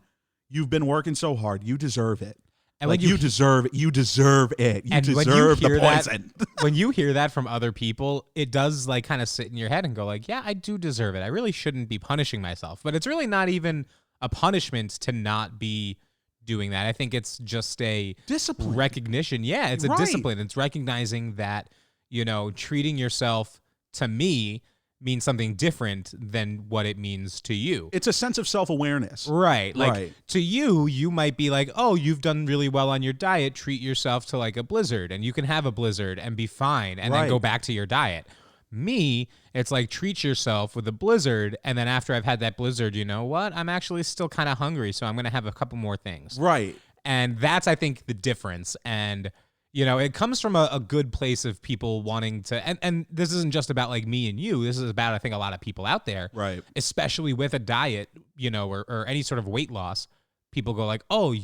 you've been working so hard. You deserve it.
And
like
when
you deserve it. You deserve it. You
and
deserve
when you hear
the poison.
when you hear that from other people, it does like kind of sit in your head and go like, yeah, I do deserve it. I really shouldn't be punishing myself. But it's really not even a punishment to not be doing that. I think it's just a
discipline
recognition. Yeah, it's a discipline. It's recognizing that, you know, treating yourself to me means something different than what it means to you.
It's a sense of self-awareness.
Right. Like to you might be like, oh, you've done really well on your diet. Treat yourself to like a Blizzard, and you can have a Blizzard and be fine and then go back to your diet. Me, it's like treat yourself with a Blizzard, and then after I've had that Blizzard, you know what? I'm actually still kind of hungry, so I'm going to have a couple more things.
Right.
And that's, I think, the difference. And you know, it comes from a good place of people wanting to, and this isn't just about like me and you. This is about, I think, a lot of people out there,
right?
Especially with a diet, you know, or any sort of weight loss. People go like, "Oh,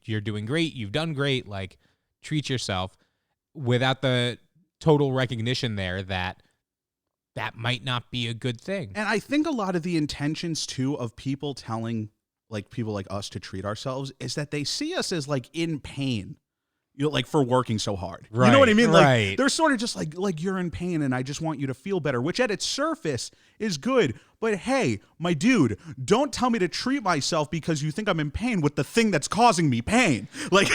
you're doing great. You've done great. Like, treat yourself," without the total recognition there that might not be a good thing.
And I think a lot of the intentions too of people telling like people like us to treat ourselves is that they see us as like in pain. You know, like for working so hard.
Right,
you know what I mean? Like
right.
They're sort of just like you're in pain and I just want you to feel better, which at its surface is good. But hey, my dude, don't tell me to treat myself because you think I'm in pain with the thing that's causing me pain. Like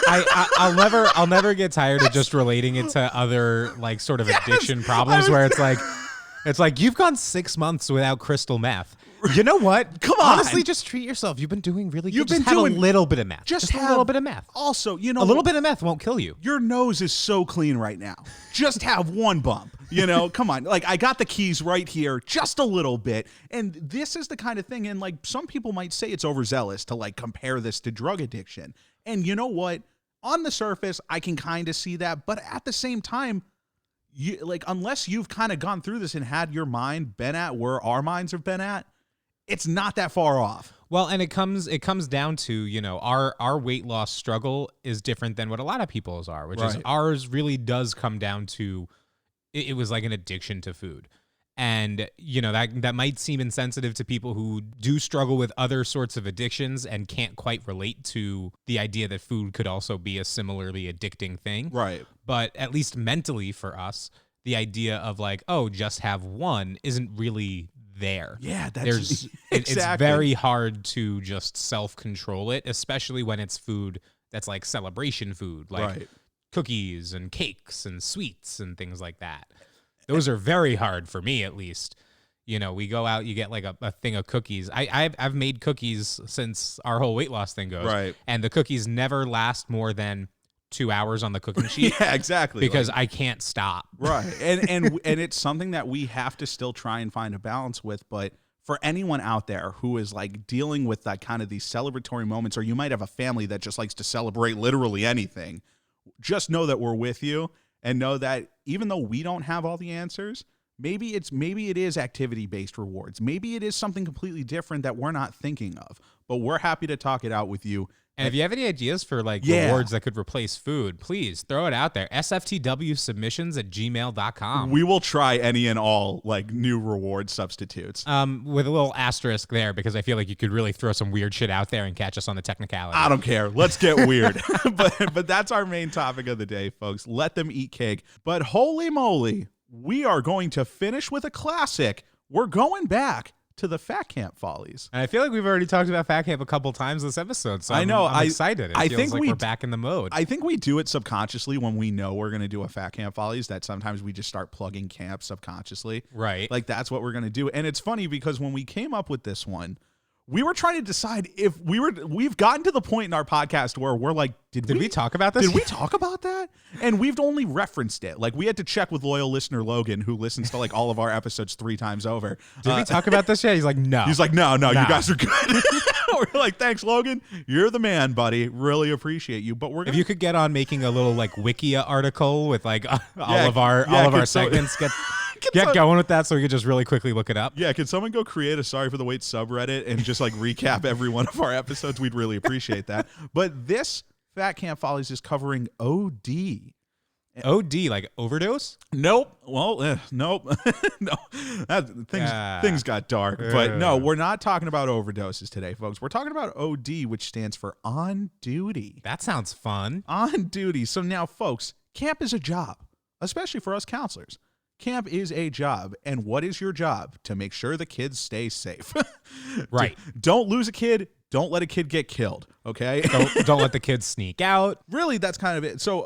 I'll never get tired of just relating it to other like sort of addiction problems where it's like you've gone 6 months without crystal meth. You know what?
Come on.
Honestly, just treat yourself. You've been doing really good.
You've been
just have
doing
a little bit of meth.
Just
a little bit of meth.
Also, you know,
a little bit of meth won't kill you.
Your nose is so clean right now. Just have one bump. You know, come on. Like I got the keys right here, just a little bit. And this is the kind of thing. And like some people might say it's overzealous to like compare this to drug addiction. And you know what? On the surface, I can kind of see that. But at the same time, you like unless you've kind of gone through this and had your mind been at where our minds have been at, it's not that far off.
Well, and it comes down to, you know, our weight loss struggle is different than what a lot of people's are, which is ours really does come down to it was like an addiction to food. And, you know, that might seem insensitive to people who do struggle with other sorts of addictions and can't quite relate to the idea that food could also be a similarly addicting thing.
Right.
But at least mentally for us, the idea of like, oh, just have one isn't really there.
Yeah, that's
exactly. It's very hard to just self-control it, especially when it's food that's like celebration food, like cookies and cakes and sweets and things like that. Those are very hard for me, at least. You know, we go out, you get like a thing of cookies. I've made cookies since our whole weight loss thing goes.
Right.
And the cookies never last more than 2 hours on the cooking sheet.
Yeah, exactly.
Because I can't stop.
Right. And it's something that we have to still try and find a balance with. But for anyone out there who is like dealing with that kind of these celebratory moments, or you might have a family that just likes to celebrate literally anything, just know that we're with you and know that even though we don't have all the answers, Maybe it is activity-based rewards. Maybe it is something completely different that we're not thinking of. But we're happy to talk it out with you.
And if you have any ideas for like rewards that could replace food, please throw it out there. SFTWSubmissions@gmail.com.
We will try any and all like new reward substitutes.
With a little asterisk there, because I feel like you could really throw some weird shit out there and catch us on the technicality.
I don't care. Let's get weird. but that's our main topic of the day, folks. Let them eat cake. But holy moly, we are going to finish with a classic. We're going back to the Fat Camp Follies.
And I feel like we've already talked about Fat Camp a couple times this episode, so I'm excited. It feels like we're back in the mode.
I think we do it subconsciously when we know we're going to do a Fat Camp Follies, that sometimes we just start plugging camps subconsciously.
Right.
Like that's what we're going to do. And it's funny because when we came up with this one, we were trying to decide if we've gotten to the point in our podcast where we're like, did we
talk about this?
Did we talk about that? And we've only referenced it. Like we had to check with loyal listener Logan, who listens to like all of our episodes 3 times over.
Did we talk about this yet? He's like, no.
He's like, no, you guys are good. We're like, thanks, Logan. You're the man, buddy. Really appreciate you. But
if you could get on making a little like Wikia article with like all of our segments, get going with that so we could just really quickly look it up.
Yeah, can someone go create a Sorry for the Wait subreddit and just like recap every one of our episodes? We'd really appreciate that. But this Fat Camp Follies is covering OD.
OD, like overdose?
Nope. Well, nope. No. Things got dark. But no, we're not talking about overdoses today, folks. We're talking about OD, which stands for on duty.
That sounds fun.
On duty. So now, folks, camp is a job, especially for us counselors. Camp is a job. And what is your job? To make sure the kids stay safe.
Right.
Don't lose a kid. Don't let a kid get killed, okay?
Don't let the kids sneak out.
Really, that's kind of it. So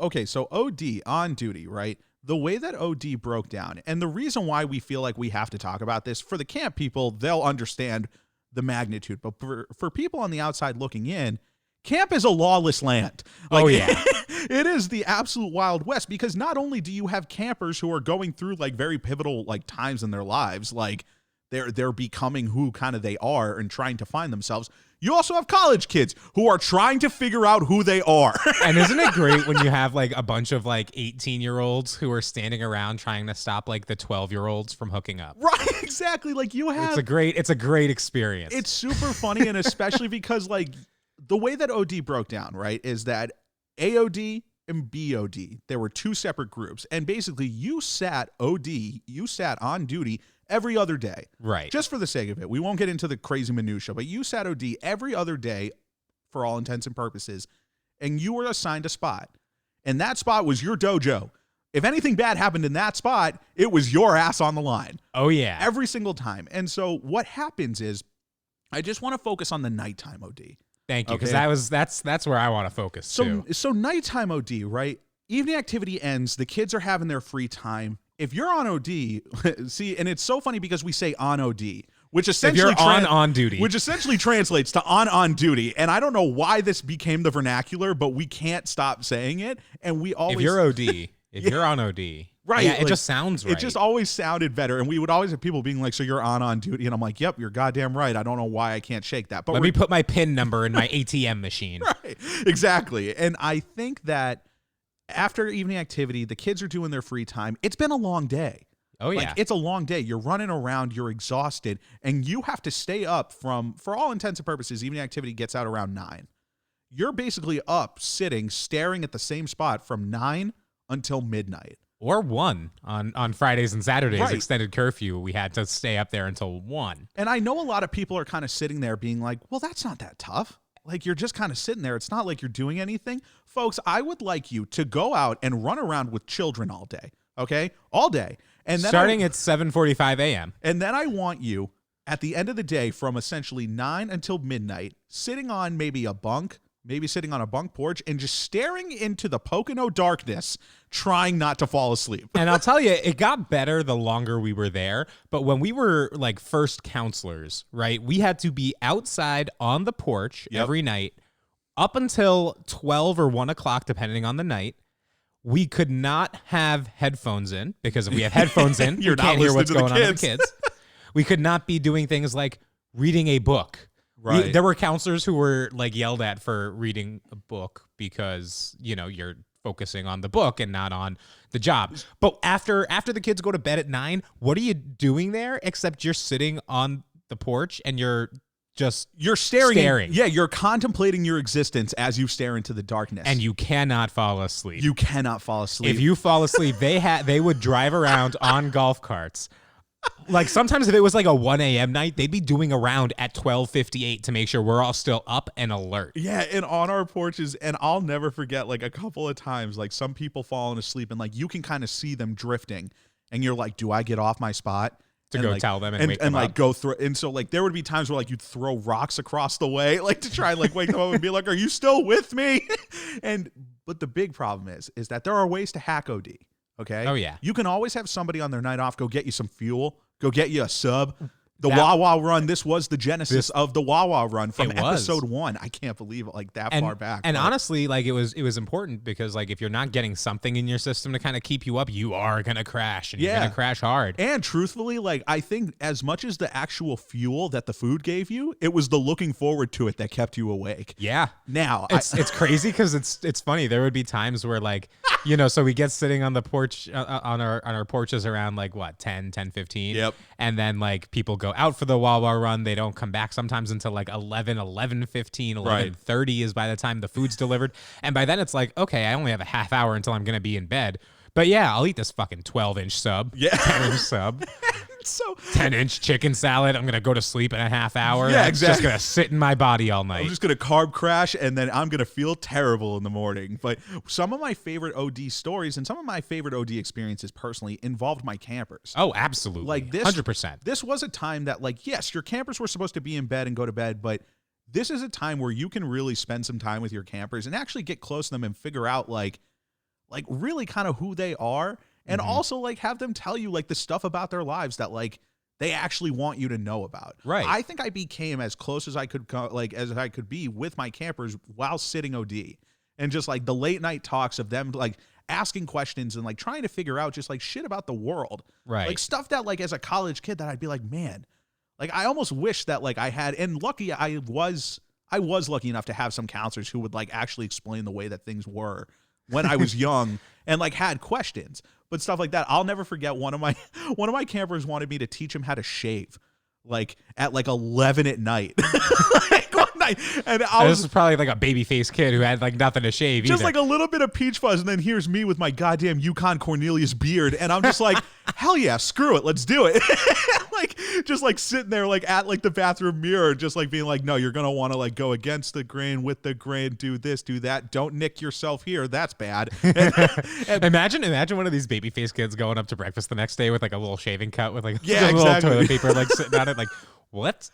OD, on duty, right? The way that OD broke down, and the reason why we feel like we have to talk about this, for the camp people, they'll understand the magnitude. But for people on the outside looking in, camp is a lawless land. Like,
oh, yeah.
It is the absolute Wild West, because not only do you have campers who are going through like very pivotal like times in their lives, like they're becoming who kind of they are and trying to find themselves. You also have college kids who are trying to figure out who they are.
And isn't it great when you have like a bunch of like 18-year-olds who are standing around trying to stop like the 12-year-olds from hooking up?
Right, exactly. Like you have
it's a great experience.
It's super funny, and especially because like the way that OD broke down, right, is that AOD and BOD, there were 2 separate groups, and basically you sat on duty every other day.
Right.
Just for the sake of it. We won't get into the crazy minutia, but you sat OD every other day for all intents and purposes, and you were assigned a spot. And that spot was your dojo. If anything bad happened in that spot, it was your ass on the line.
Oh, yeah.
Every single time. And so what happens is, I just want to focus on the nighttime OD.
Thank you, because that's where I want to focus too. So
nighttime OD, right? Evening activity ends. The kids are having their free time. If you're on OD, see, and it's so funny because we say on OD, which essentially
if you're on duty,
which essentially translates to on duty. And I don't know why this became the vernacular, but we can't stop saying it. And we always,
if you're OD, you're on OD,
right?
Yeah, it just sounds right.
It just always sounded better. And we would always have people being like, "So you're on duty," and I'm like, "Yep, you're goddamn right." I don't know why I can't shake that. But
let me put my PIN number in my ATM machine.
Right, exactly. And I think that after evening activity, the kids are doing their free time. It's been a long day.
Oh, yeah.
Like, it's a long day. You're running around. You're exhausted. And you have to stay up for all intents and purposes, evening activity gets out around 9. You're basically up, sitting, staring at the same spot from 9 until midnight.
Or 1 on Fridays and Saturdays,
right.
Extended curfew. We had to stay up there until 1.
And I know a lot of people are kind of sitting there being like, well, that's not that tough. Like, you're just kind of sitting there. It's not like you're doing anything. Folks, I would like you to go out and run around with children all day, okay? All day. And then
starting at 7:45 a.m.
And then I want you, at the end of the day, from essentially 9 until midnight, sitting on maybe a bunk, maybe sitting on a bunk porch, and just staring into the Pocono darkness, trying not to fall asleep.
And I'll tell you, it got better the longer we were there. But when we were like first counselors, right, we had to be outside on the porch every night up until 12 or 1 o'clock, depending on the night. We could not have headphones in, because if we have headphones in, you can't hear what's going on with the kids. We could not be doing things like reading a book.
Right.
There were counselors who were like yelled at for reading a book because, you know, you're focusing on the book and not on the job. But after the kids go to bed at 9, what are you doing there except you're sitting on the porch and you're staring.
Yeah, you're contemplating your existence as you stare into the darkness.
And you cannot fall asleep.
You cannot fall asleep.
If you fall asleep, they would drive around on golf carts. Like sometimes if it was like a 1 a.m. night, they'd be doing a round at 12:58 to make sure we're all still up and alert.
Yeah, and on our porches, and I'll never forget like a couple of times, like some people falling asleep and like you can kind of see them drifting and you're like, do I get off my spot?
To
and
go
like,
tell them and wake them
like
up.
go through. And so like there would be times where like you'd throw rocks across the way, like to try and like wake them up and be like, are you still with me? But the big problem is that there are ways to hack OD. Okay.
Oh yeah.
You can always have somebody on their night off go get you some fuel, go get you a sub. The Wawa Run, this was the genesis of the Wawa Run from episode 1. I can't believe it, like that far back.
And honestly, like it was important because like if you're not getting something in your system to kind of keep you up, you are gonna crash and you're gonna crash hard.
And truthfully, like I think as much as the actual fuel that the food gave you, it was the looking forward to it that kept you awake.
Yeah.
Now
it's crazy because it's funny. There would be times where like, so we get sitting on the porch on our porches around like what 10:15.
Yep.
And then like people go out for the Wawa Run. They don't come back sometimes until like 11:15, 11:30 is by the time the food's delivered. And by then it's like, okay, I only have a half hour until I'm going to be in bed. But yeah, I'll eat this fucking 12-inch sub.
Yeah.
10-inch sub.
So
10-inch chicken salad. I'm going to go to sleep in a half hour.
Yeah,
It's
exactly.
just going to sit in my body all night.
I'm just going to carb crash and then I'm going to feel terrible in the morning. But some of my favorite OD stories and some of my favorite OD experiences personally involved my campers.
Oh, absolutely.
Like this,
100%.
This was a time that like, yes, your campers were supposed to be in bed and go to bed, but this is a time where you can really spend some time with your campers and actually get close to them and figure out like really kind of who they are. And also like have them tell you like the stuff about their lives that like they actually want you to know about.
Right.
I think I became as close as I could as I could be with my campers while sitting OD, and just like the late night talks of them like asking questions and like trying to figure out just like shit about the world.
Right.
Like stuff that like as a college kid that I'd be like, man, like I almost wish that like I had, and lucky I was lucky enough to have some counselors who would like actually explain the way that things were when I was young and like had questions. But stuff like that, I'll never forget. One of my campers wanted me to teach him how to shave, like at like 11 at night. Like one night, and
This is probably like a baby faced kid who had like nothing to shave.
Just
either.
like a little bit of peach fuzz, and then here's me with my goddamn Yukon Cornelius beard, and I'm just like, hell yeah, screw it, let's do it. Like just like sitting there like at like the bathroom mirror, just like being like, no, you're gonna want to like go against the grain, with the grain, do this, do that, don't nick yourself here, that's bad. And
imagine one of these baby faced kids going up to breakfast the next day with like a little shaving cut with like
Yeah,
a little
exactly.
toilet paper like sitting on it, like what?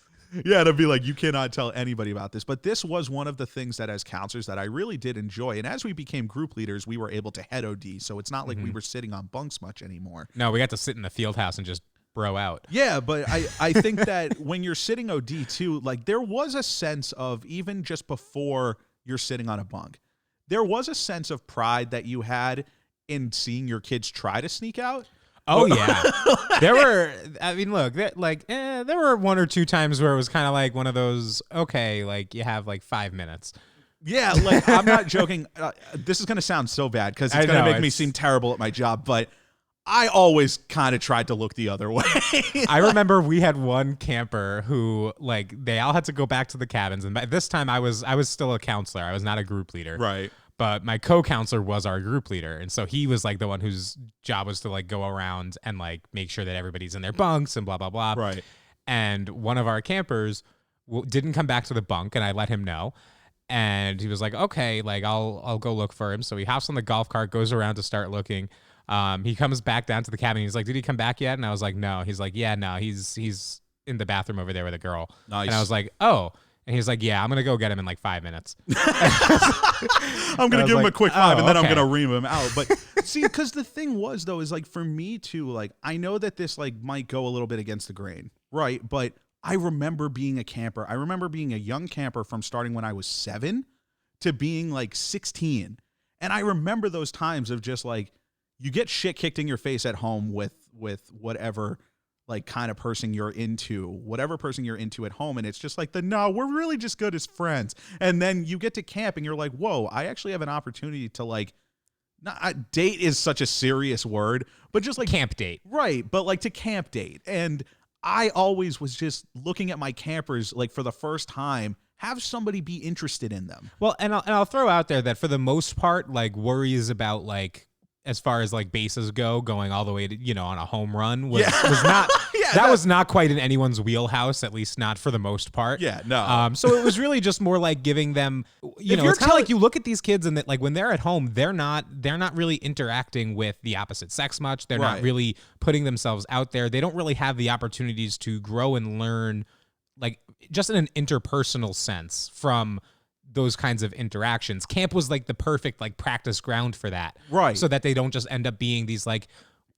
yeah, to be like, you cannot tell anybody about this. But this was one of the things that as counselors that I really did enjoy. And as we became group leaders, we were able to head OD. So it's not like we were sitting on bunks much anymore.
No, we got to sit in the field house and just bro out.
Yeah, but I think that when you're sitting OD too, like there was a sense of, even just before you're sitting on a bunk, there was a sense of pride that you had in seeing your kids try to sneak out.
Oh yeah, there were. I mean, look, there were 1 or 2 times where it was kind of like one of those. Okay, like you have like 5 minutes.
Yeah, like I'm not joking. This is gonna sound so bad because it's gonna make me seem terrible at my job, but I always kind of tried to look the other way.
I remember we had one camper who like they all had to go back to the cabins, and by this time I was still a counselor. I was not a group leader.
Right.
But my co-counselor was our group leader. And so he was like the one whose job was to like go around and like make sure that everybody's in their bunks and blah, blah, blah.
Right.
And one of our campers didn't come back to the bunk, and I let him know. And he was like, okay, like I'll go look for him. So he hops on the golf cart, goes around to start looking. He comes back down to the cabin. He's like, did he come back yet? And I was like, no. He's like, yeah, no, he's in the bathroom over there with a girl.
Nice.
And I was like, oh. And he's like, yeah, I'm going to go get him in like 5 minutes.
I'm going to give him a quick 5 and then I'm
okay.
going to ream him out. But see, because the thing was, though, is like for me too, like I know that this like might go a little bit against the grain, right? But I remember being a camper. I remember being a young camper from starting when I was 7 to being like 16. And I remember those times of just like, you get shit kicked in your face at home with whatever like kind of person you're into, whatever person you're into at home. And it's just like no, we're really just good as friends. And then you get to camp and you're like, whoa, I actually have an opportunity to like not date is such a serious word, but just like
Camp date.
right, but like to camp date. And I always was just looking at my campers like for the first time, have somebody be interested in them.
Well, and I'll throw out there that for the most part, like worries about like as far as like bases go, going all the way to, on a home run was not that was not quite in anyone's wheelhouse, at least not for the most part.
Yeah, no.
So it was really just more like giving them, it's kind of like you look at these kids and that like when they're at home, they're not really interacting with the opposite sex much. They're not really putting themselves out there. They don't really have the opportunities to grow and learn, like just in an interpersonal sense from those kinds of interactions. Camp was like the perfect like practice ground for that.
Right.
So that they don't just end up being these like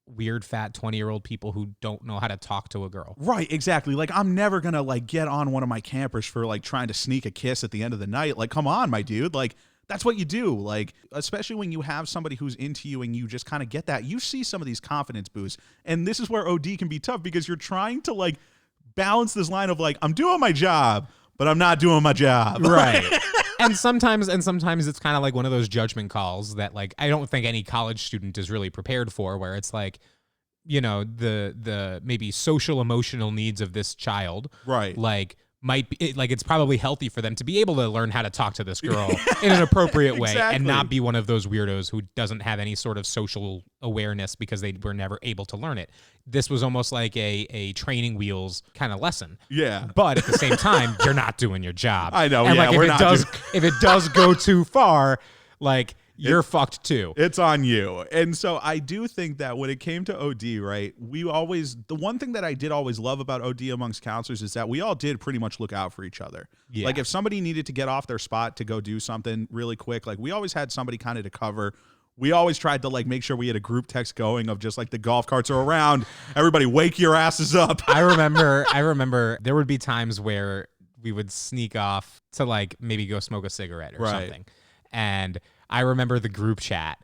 weird fat 20-year-old people who don't know how to talk to a girl.
Right, exactly. Like I'm never going to like get on one of my campers for like trying to sneak a kiss at the end of the night. Like come on, my dude. Like that's what you do. Like especially when you have somebody who's into you and you just kind of get that. You see some of these confidence boosts. And this is where OD can be tough because you're trying to like balance this line of like I'm doing my job, but I'm not doing my job.
Right. And sometimes it's kind of like one of those judgment calls that like I don't think any college student is really prepared for, where it's like, the maybe social emotional needs of this child,
right,
like might be like it's probably healthy for them to be able to learn how to talk to this girl in an appropriate way and not be one of those weirdos who doesn't have any sort of social awareness because they were never able to learn it. This was almost like a training wheels kind of lesson.
Yeah.
But at the same time, you're not doing your job.
I know.
And
yeah,
like if it does go too far, like you're fucked too.
It's on you. And so I do think that when it came to OD, right, the one thing that I did always love about OD amongst counselors is that we all did pretty much look out for each other.
Yeah.
Like if somebody needed to get off their spot to go do something really quick, like we always had somebody kind of to cover. We always tried to like make sure we had a group text going of just like the golf carts are around. Everybody wake your asses up.
I remember there would be times where we would sneak off to like maybe go smoke a cigarette or something. And I remember the group chat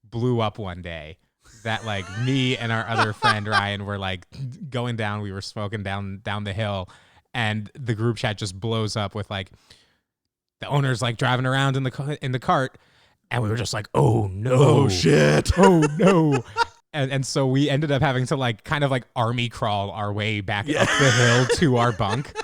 blew up one day that like me and our other friend Ryan were like going down. We were smoking down the hill, and the group chat just blows up with like the owner's like driving around in the cart, and we were just like, oh no,
oh shit,
oh no. And so we ended up having to like kind of like army crawl our way back up the hill to our bunk.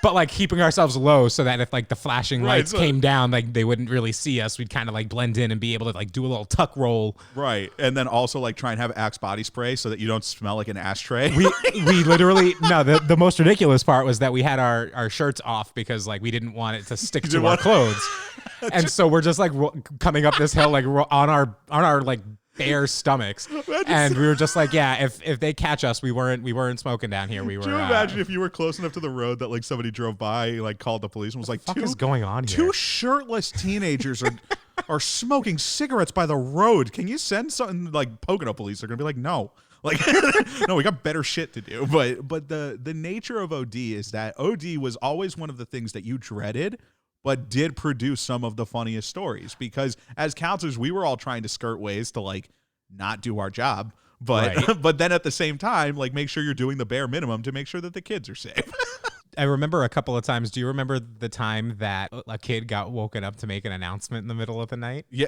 But like keeping ourselves low so that if like the flashing lights came down, like they wouldn't really see us. We'd kind of like blend in and be able to like do a little tuck roll.
Right. And then also like try and have Axe body spray so that you don't smell like an ashtray.
We literally, no, the most ridiculous part was that we had our shirts off because like we didn't want it to stick to our clothes. And so we're just like coming up this hill like on our like bare stomachs, and we were just like, yeah, if they catch us, we weren't smoking down here. We were.
Can you imagine if you were close enough to the road that like somebody drove by, like called the police and was like,
"What is going on here?
Two shirtless teenagers are smoking cigarettes by the road. Can you send something like Pocono police?" They're gonna be like, "No." Like, no, we got better shit to do. But the nature of OD is that OD was always one of the things that you dreaded, but did produce some of the funniest stories, because as counselors, we were all trying to skirt ways to like not do our job, but but then at the same time, like make sure you're doing the bare minimum to make sure that the kids are safe.
I remember a couple of times. Do you remember the time that a kid got woken up to make an announcement in the middle of the night?
Yeah.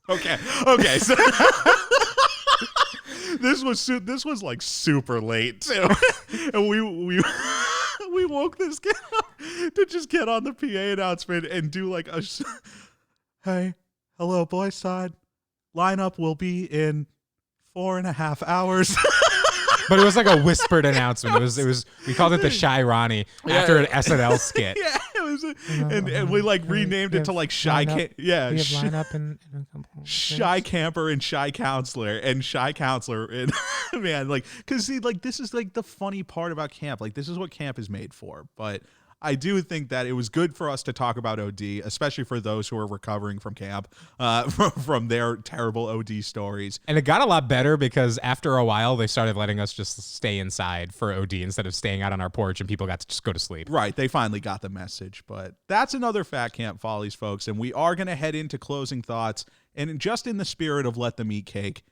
Okay. So this was like super late too, and we woke this kid up to just get on the PA announcement and do like hey, hello, boys side. Lineup will be in 4.5 hours.
But it was like a whispered announcement. It was we called it the Shy Ronnie after an SNL skit.
Yeah, it was, and we like renamed it to like Shy Camp. Yeah,
we have lineup and
Shy Camper and Shy Counselor and Shy Counselor, and man, like, cause see, like this is like the funny part about camp. Like this is what camp is made for. But I do think that it was good for us to talk about OD, especially for those who are recovering from camp, from their terrible OD stories.
And it got a lot better because after a while, they started letting us just stay inside for OD instead of staying out on our porch, and people got to just go to sleep.
Right. They finally got the message. But that's another Fat Camp Follies, folks. And we are going to head into closing thoughts. And just in the spirit of let them eat cake,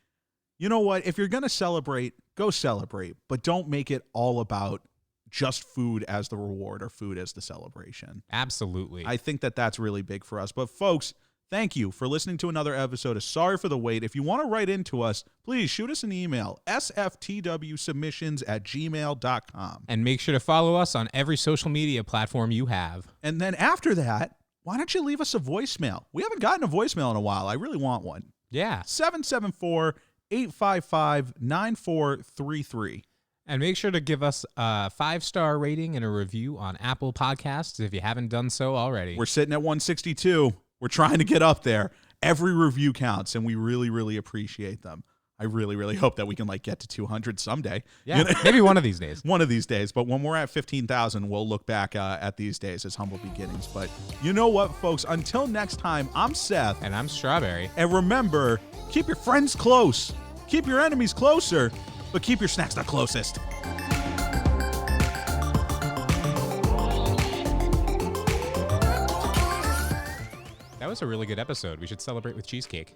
you know what? If you're going to celebrate, go celebrate. But don't make it all about just food as the reward or food as the celebration.
Absolutely.
I think that that's really big for us. But folks, Thank you for listening to another episode of Sorry for the Wait. If you want to write into us, please shoot us an email, sftwsubmissions@gmail.com.
And make sure to follow us on every social media platform you have.
And then after that, why don't you leave us a voicemail? We haven't gotten a voicemail in a while. I really want one.
Yeah.
774-855-9433.
And make sure to give us a 5-star rating and a review on Apple Podcasts if you haven't done so already.
We're sitting at 162. We're trying to get up there. Every review counts, and we really, really appreciate them. I really, really hope that we can get to 200 someday.
Yeah, maybe one of these days.
One of these days. But when we're at 15,000, we'll look back at these days as humble beginnings. But you know what, folks? Until next time, I'm Seth.
And I'm Strawberry.
And remember, keep your friends close. Keep your enemies closer. But keep your snacks the closest.
That was a really good episode. We should celebrate with cheesecake.